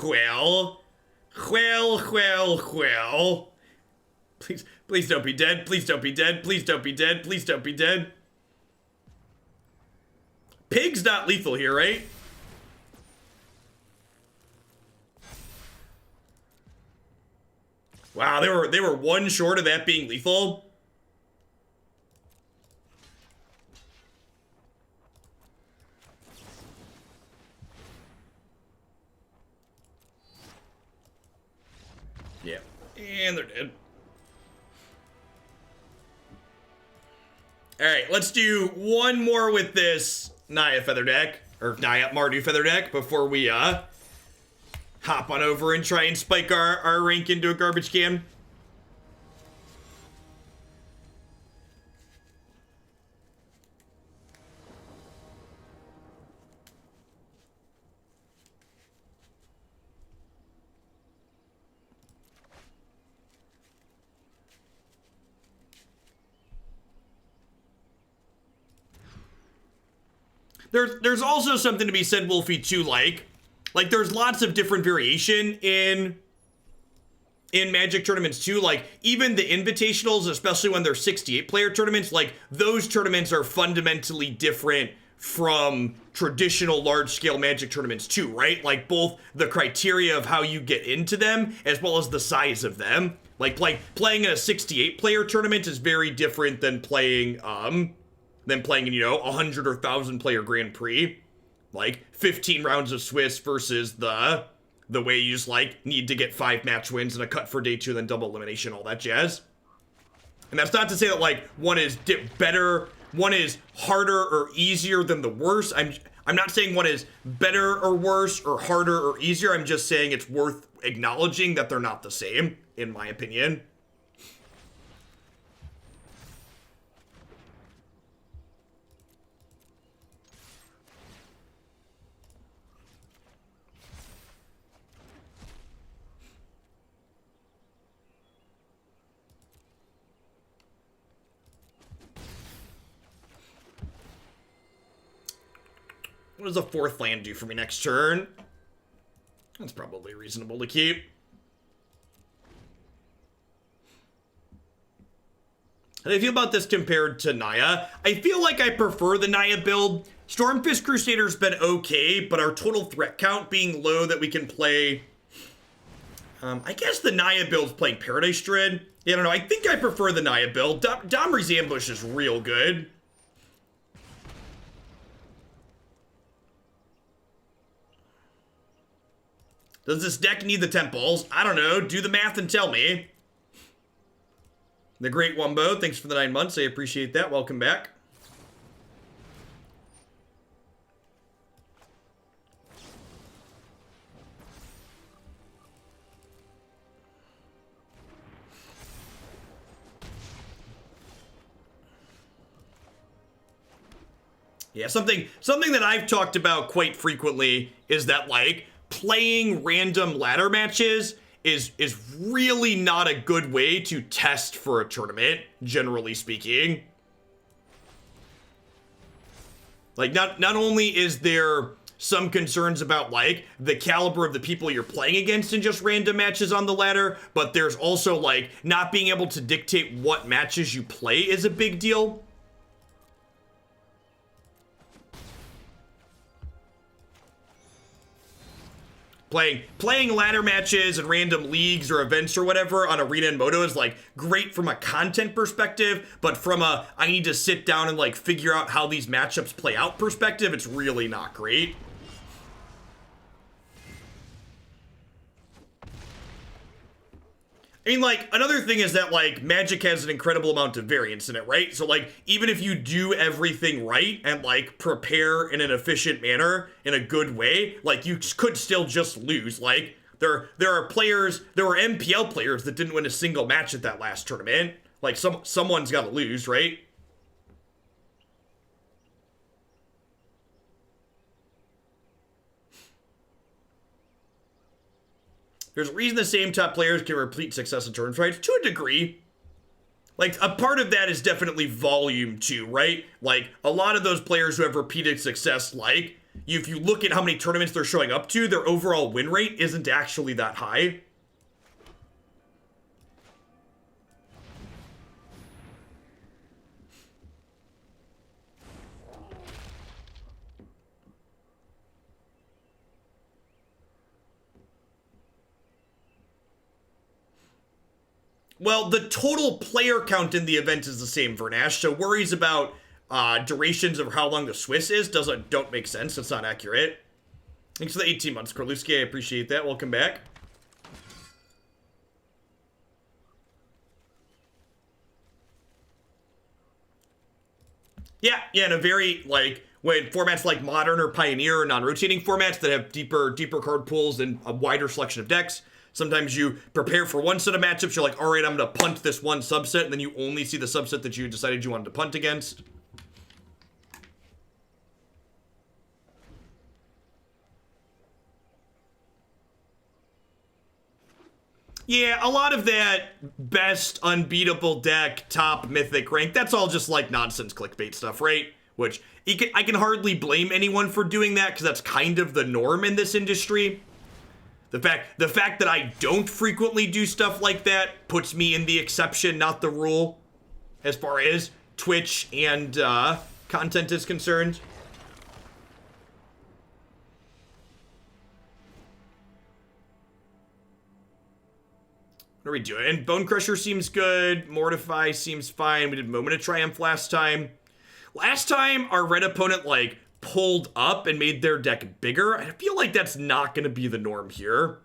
Well. Please don't be dead. Please don't be dead. Please don't be dead. Please don't be dead. Pig's not lethal here, right? Wow, they were one short of that being lethal. Yeah, and they're dead. All right, let's do one more with this Naya Feather deck, or Naya Mardu Feather deck, before we hop on over and try and spike our rank into a garbage can. There's also something to be said, Wolfie, too, like there's lots of different variation in Magic tournaments too. Like even the invitationals, especially when they're 68 player tournaments, like those tournaments are fundamentally different from traditional large-scale Magic tournaments too, right? Like both the criteria of how you get into them as well as the size of them. Like playing in a 68-player tournament is very different than playing in, you know, 100 or 1,000 player Grand Prix. Like 15 rounds of Swiss versus the way you just like need to get 5 match wins and a cut for day 2, then double elimination, all that jazz. And that's not to say that like one is better, one is harder or easier than the worst. I'm not saying one is better or worse or harder or easier. I'm just saying it's worth acknowledging that they're not the same, in my opinion. What does a 4th land do for me next turn? That's probably reasonable to keep. How do you feel about this compared to Naya? I feel like I prefer the Naya build. Stormfist Crusader's been okay, but our total threat count being low that we can play... I guess the Naya build's playing Paradise Dread. Yeah, I don't know. I think I prefer the Naya build. Domri's Ambush is real good. Does this deck need the temples? I don't know. Do the math and tell me. The Great Wumbo, thanks for the 9 months. I appreciate that. Welcome back. Yeah, something that I've talked about quite frequently is that, like, playing random ladder matches is really not a good way to test for a tournament, generally speaking. Like, not only is there some concerns about, like, the caliber of the people you're playing against in just random matches on the ladder, but there's also, like, not being able to dictate what matches you play is a big deal. Playing ladder matches and random leagues or events or whatever on Arena and Moto is, like, great from a content perspective, but from a I need to sit down and, like, figure out how these matchups play out perspective, it's really not great. I mean, like, another thing is that, like, Magic has an incredible amount of variance in it, right? So, like, even if you do everything right and, like, prepare in an efficient manner, in a good way, like, you could still just lose. Like, there were MPL players that didn't win a single match at that last tournament. Like, someone's got to lose, right? There's a reason the same top players can repeat success in tournament fights, to a degree. Like, a part of that is definitely volume too, right? Like, a lot of those players who have repeated success, like, if you look at how many tournaments they're showing up to, their overall win rate isn't actually that high. Well, the total player count in the event is the same, Vernash, so worries about durations of how long the Swiss is don't make sense. It's not accurate. Thanks for the 18 months, Korluski. I appreciate that. Welcome back. Yeah, in a very, like, when formats like Modern or Pioneer or non-rotating formats that have deeper card pools and a wider selection of decks, sometimes you prepare for one set of matchups, you're like, all right, I'm going to punt this one subset, and then you only see the subset that you decided you wanted to punt against. Yeah, a lot of that best unbeatable deck, top mythic rank, that's all just like nonsense clickbait stuff, right? Which I can hardly blame anyone for doing that, because that's kind of the norm in this industry. The fact that I don't frequently do stuff like that puts me in the exception, not the rule, as far as Twitch and content is concerned. What are we doing? Bonecrusher seems good. Mortify seems fine. We did Moment of Triumph last time. Last time, our red opponent, like, pulled up and made their deck bigger. I feel like that's not going to be the norm here.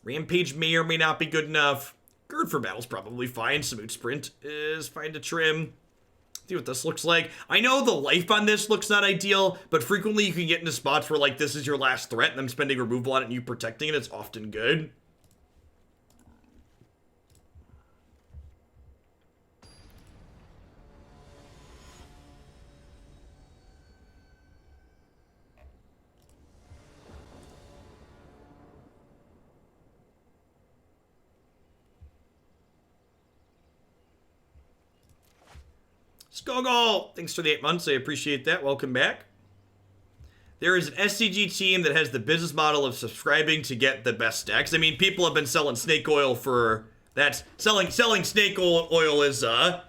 Rampage may or may not be good enough. Gird for battle's probably fine. Samut Sprint is fine to trim. See what this looks like. I know the life on this looks not ideal, but frequently you can get into spots where, like, this is your last threat and them spending removal on it and you protecting it. It's often good. Skogol, thanks for the 8 months. I appreciate that. Welcome back. There is an SCG team that has the business model of subscribing to get the best decks. I mean, people have been selling snake oil for that. Selling snake oil is a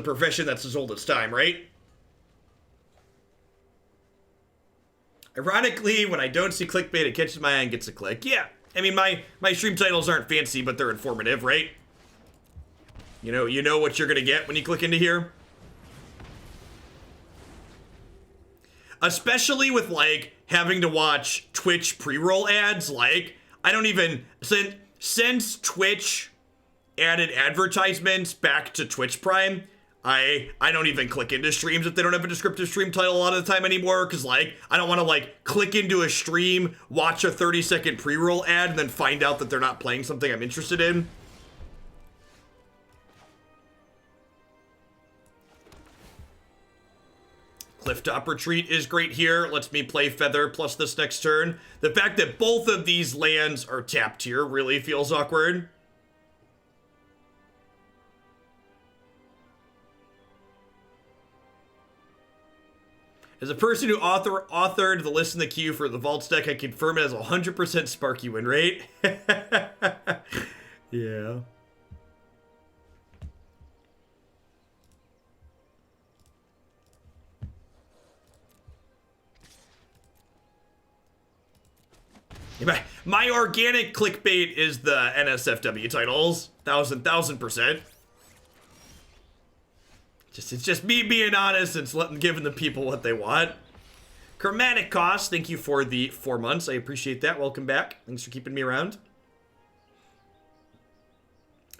profession that's as old as time, right? Ironically, when I don't see clickbait, it catches my eye and gets a click. Yeah, I mean, my stream titles aren't fancy, but they're informative, right? You know what you're gonna get when you click into here. Especially with, like, having to watch Twitch pre-roll ads, like, I don't even, since Twitch added advertisements back to Twitch Prime, I don't even click into streams if they don't have a descriptive stream title a lot of the time anymore, because, like, I don't want to, like, click into a stream, watch a 30-second pre-roll ad, and then find out that they're not playing something I'm interested in. Clifftop Retreat is great here. Lets me play Feather plus this next turn. The fact that both of these lands are tapped here really feels awkward. As a person who authored the list in the queue for the Vaults deck, I confirm it has 100% Sparky win rate. Yeah. My organic clickbait is the NSFW titles. 1000%. It's just me being honest and giving the people what they want. Chromatic Cost, thank you for the 4 months. I appreciate that. Welcome back. Thanks for keeping me around.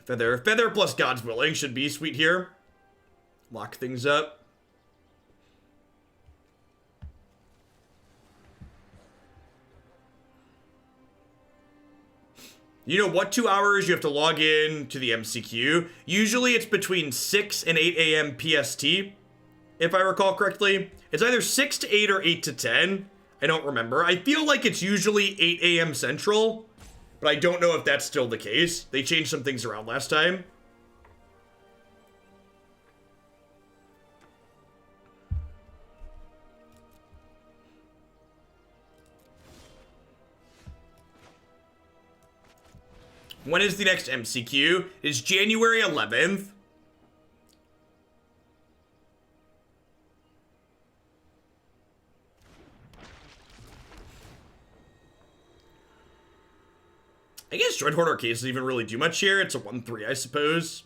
Feather plus God's Willing should be sweet here. Lock things up. You know what 2 hours you have to log in to the MCQ? Usually it's between 6 and 8 a.m. PST, if I recall correctly. It's either 6 to 8 or 8 to 10. I don't remember. I feel like it's usually 8 a.m. Central, but I don't know if that's still the case. They changed some things around last time. When is the next MCQ? It is January 11th. I guess Dreadhorde Arcanist doesn't even really do much here. It's a 1-3, I suppose.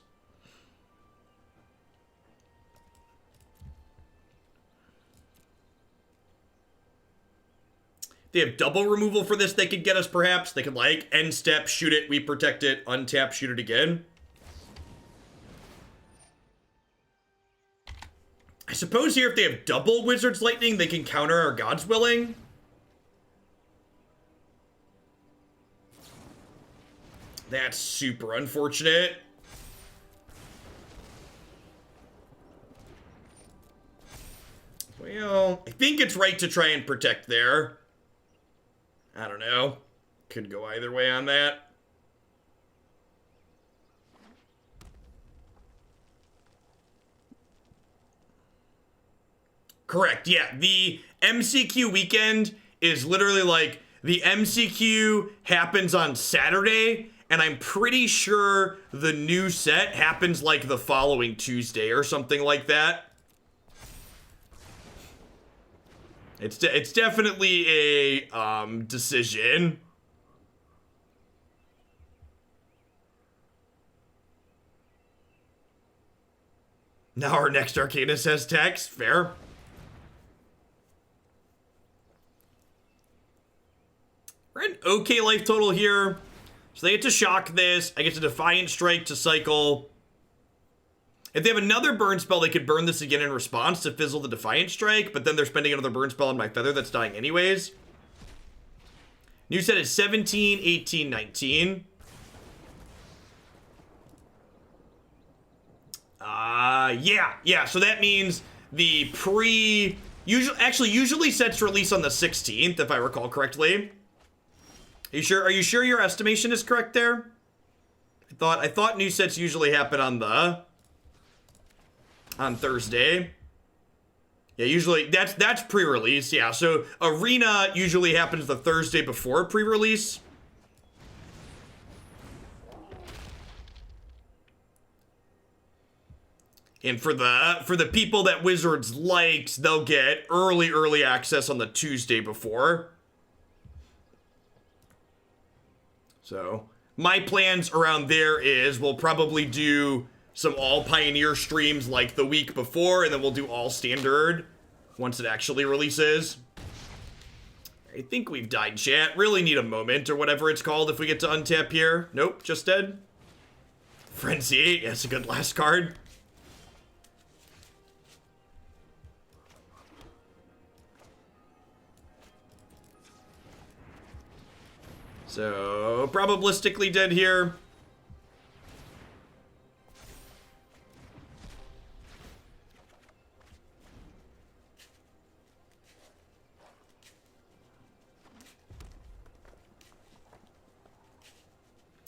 They have double removal for this they could get us, perhaps. They could, like, end step, shoot it, we protect it, untap, shoot it again. I suppose here if they have double Wizard's Lightning, they can counter our God's Willing. That's super unfortunate. Well, I think it's right to try and protect there. I don't know. Could go either way on that. Correct, yeah. The MCQ weekend is literally like, the MCQ happens on Saturday, and I'm pretty sure the new set happens like the following Tuesday or something like that. It's definitely a decision. Now our next Arcanist has text. Fair. We're at okay life total here. So they get to shock this. I get to Defiant Strike to cycle. If they have another burn spell, they could burn this again in response to fizzle the Defiant Strike, but then they're spending another burn spell on my Feather that's dying anyways. New set is 17, 18, 19. Yeah. So that means the usually sets release on the 16th, if I recall correctly. Are you sure your estimation is correct there? I thought new sets usually happen on Thursday. Yeah, usually that's pre-release. Yeah, so Arena usually happens the Thursday before pre-release. And for the people that Wizards likes, they'll get early access on the Tuesday before. So my plans around there is we'll probably do some all Pioneer streams like the week before, and then we'll do all Standard once it actually releases. I think we've died, chat. Really need a moment or whatever it's called if we get to untap here. Nope, just dead. Frenzy, that's a good last card. So, probabilistically dead here.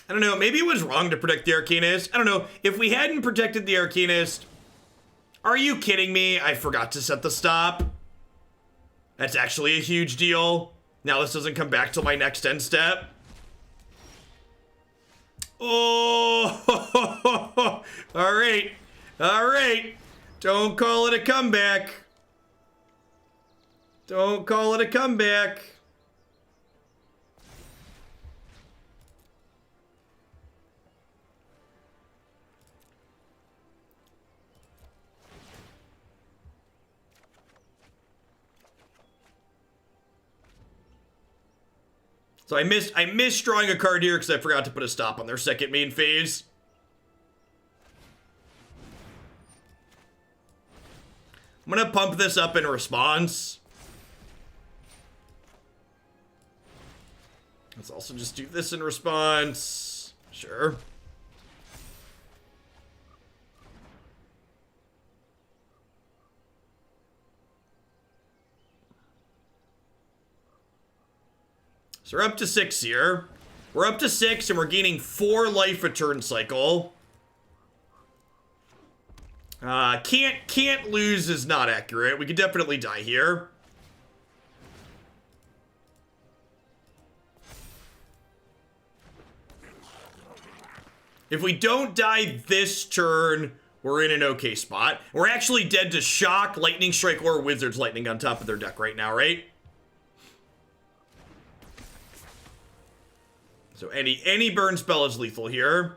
I don't know, maybe it was wrong to protect the Arcanist. I don't know, if we hadn't protected the Arcanist, are you kidding me? I forgot to set the stop. That's actually a huge deal. Now this doesn't come back till my next end step. Oh, all right. Don't call it a comeback. Don't call it a comeback. So I missed drawing a card here because I forgot to put a stop on their second main phase. I'm gonna pump this up in response. Let's also just do this in response. Sure. So we're up to 6 here. We're up to 6 and we're gaining 4 life a turn cycle. Can't lose is not accurate. We could definitely die here. If we don't die this turn, we're in an okay spot. We're actually dead to Shock, Lightning Strike, or Wizard's Lightning on top of their deck right now, right? So any burn spell is lethal here.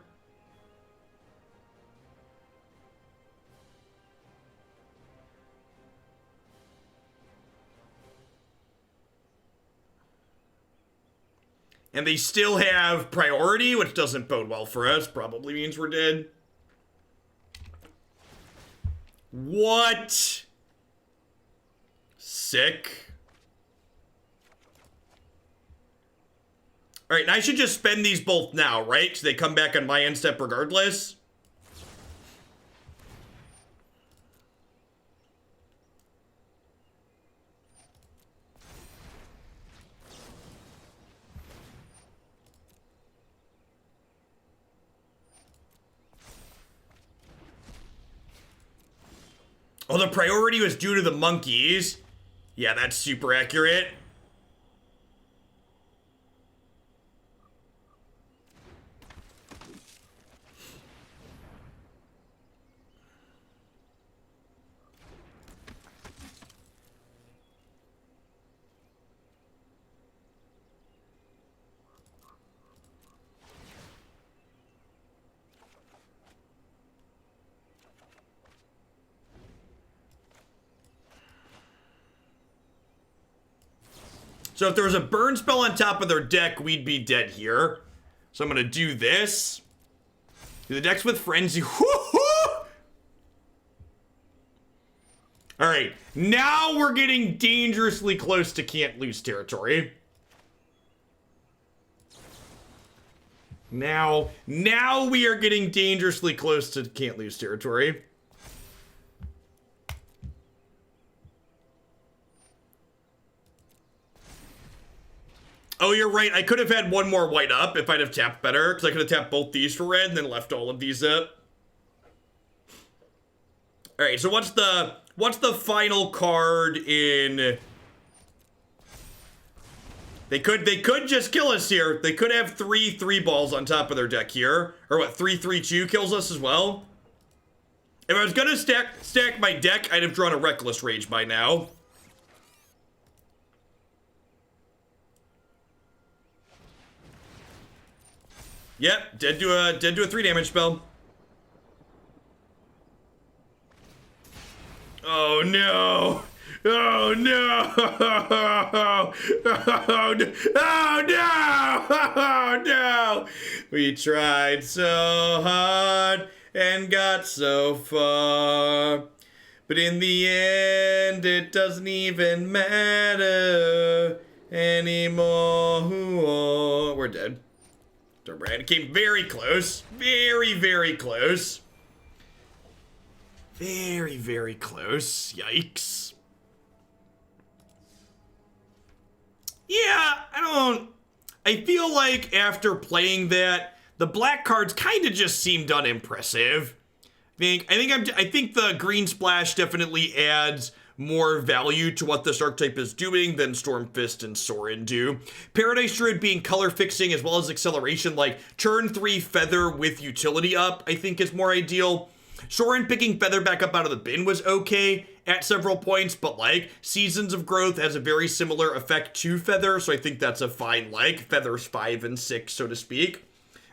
And they still have priority, which doesn't bode well for us. Probably means we're dead. What? Sick. All right, and I should just spend these both now, right? So they come back on my end step regardless. Oh, the priority was due to the monkeys. Yeah, that's super accurate. So if there was a burn spell on top of their deck, we'd be dead here. So I'm going to do this. Do the decks with Frenzy. Woo-hoo! All right, now we're getting dangerously close to can't lose territory. Now we are getting dangerously close to can't lose territory. Oh, you're right. I could have had one more white up if I'd have tapped better, because I could have tapped both these for red and then left all of these up. All right, so what's the final card in? They could just kill us here. They could have 3/3 balls on top of their deck here, or what? 3/3 kills us as well. If I was gonna stack my deck, I'd have drawn a Reckless Rage by now. Yep, dead to a 3 damage spell. Oh no! Oh no! Oh no! Oh no! Oh no! We tried so hard and got so far, but in the end it doesn't even matter anymore. We're dead. It came very close. Very, very close. Very, very close. Yikes. Yeah, I feel like after playing that, the black cards kind of just seemed unimpressive. I think the green splash definitely adds more value to what this archetype is doing than Stormfist and Sorin do. Paradise Druid being color fixing as well as acceleration, like turn 3 Feather with utility up, I think is more ideal. Sorin picking Feather back up out of the bin was okay at several points, but like Seasons of Growth has a very similar effect to Feather, so I think that's a fine like. Feather's 5 and 6, so to speak.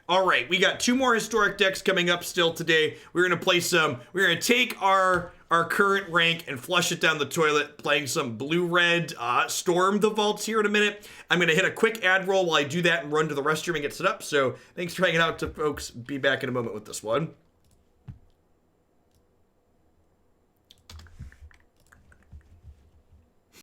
All right, we got 2 more historic decks coming up still today. We're going to play we're going to take our current rank and flush it down the toilet, playing some blue-red Storm the Vaults here in a minute. I'm going to hit a quick ad roll while I do that and run to the restroom and get set up. So thanks for hanging out, to folks. Be back in a moment with this one.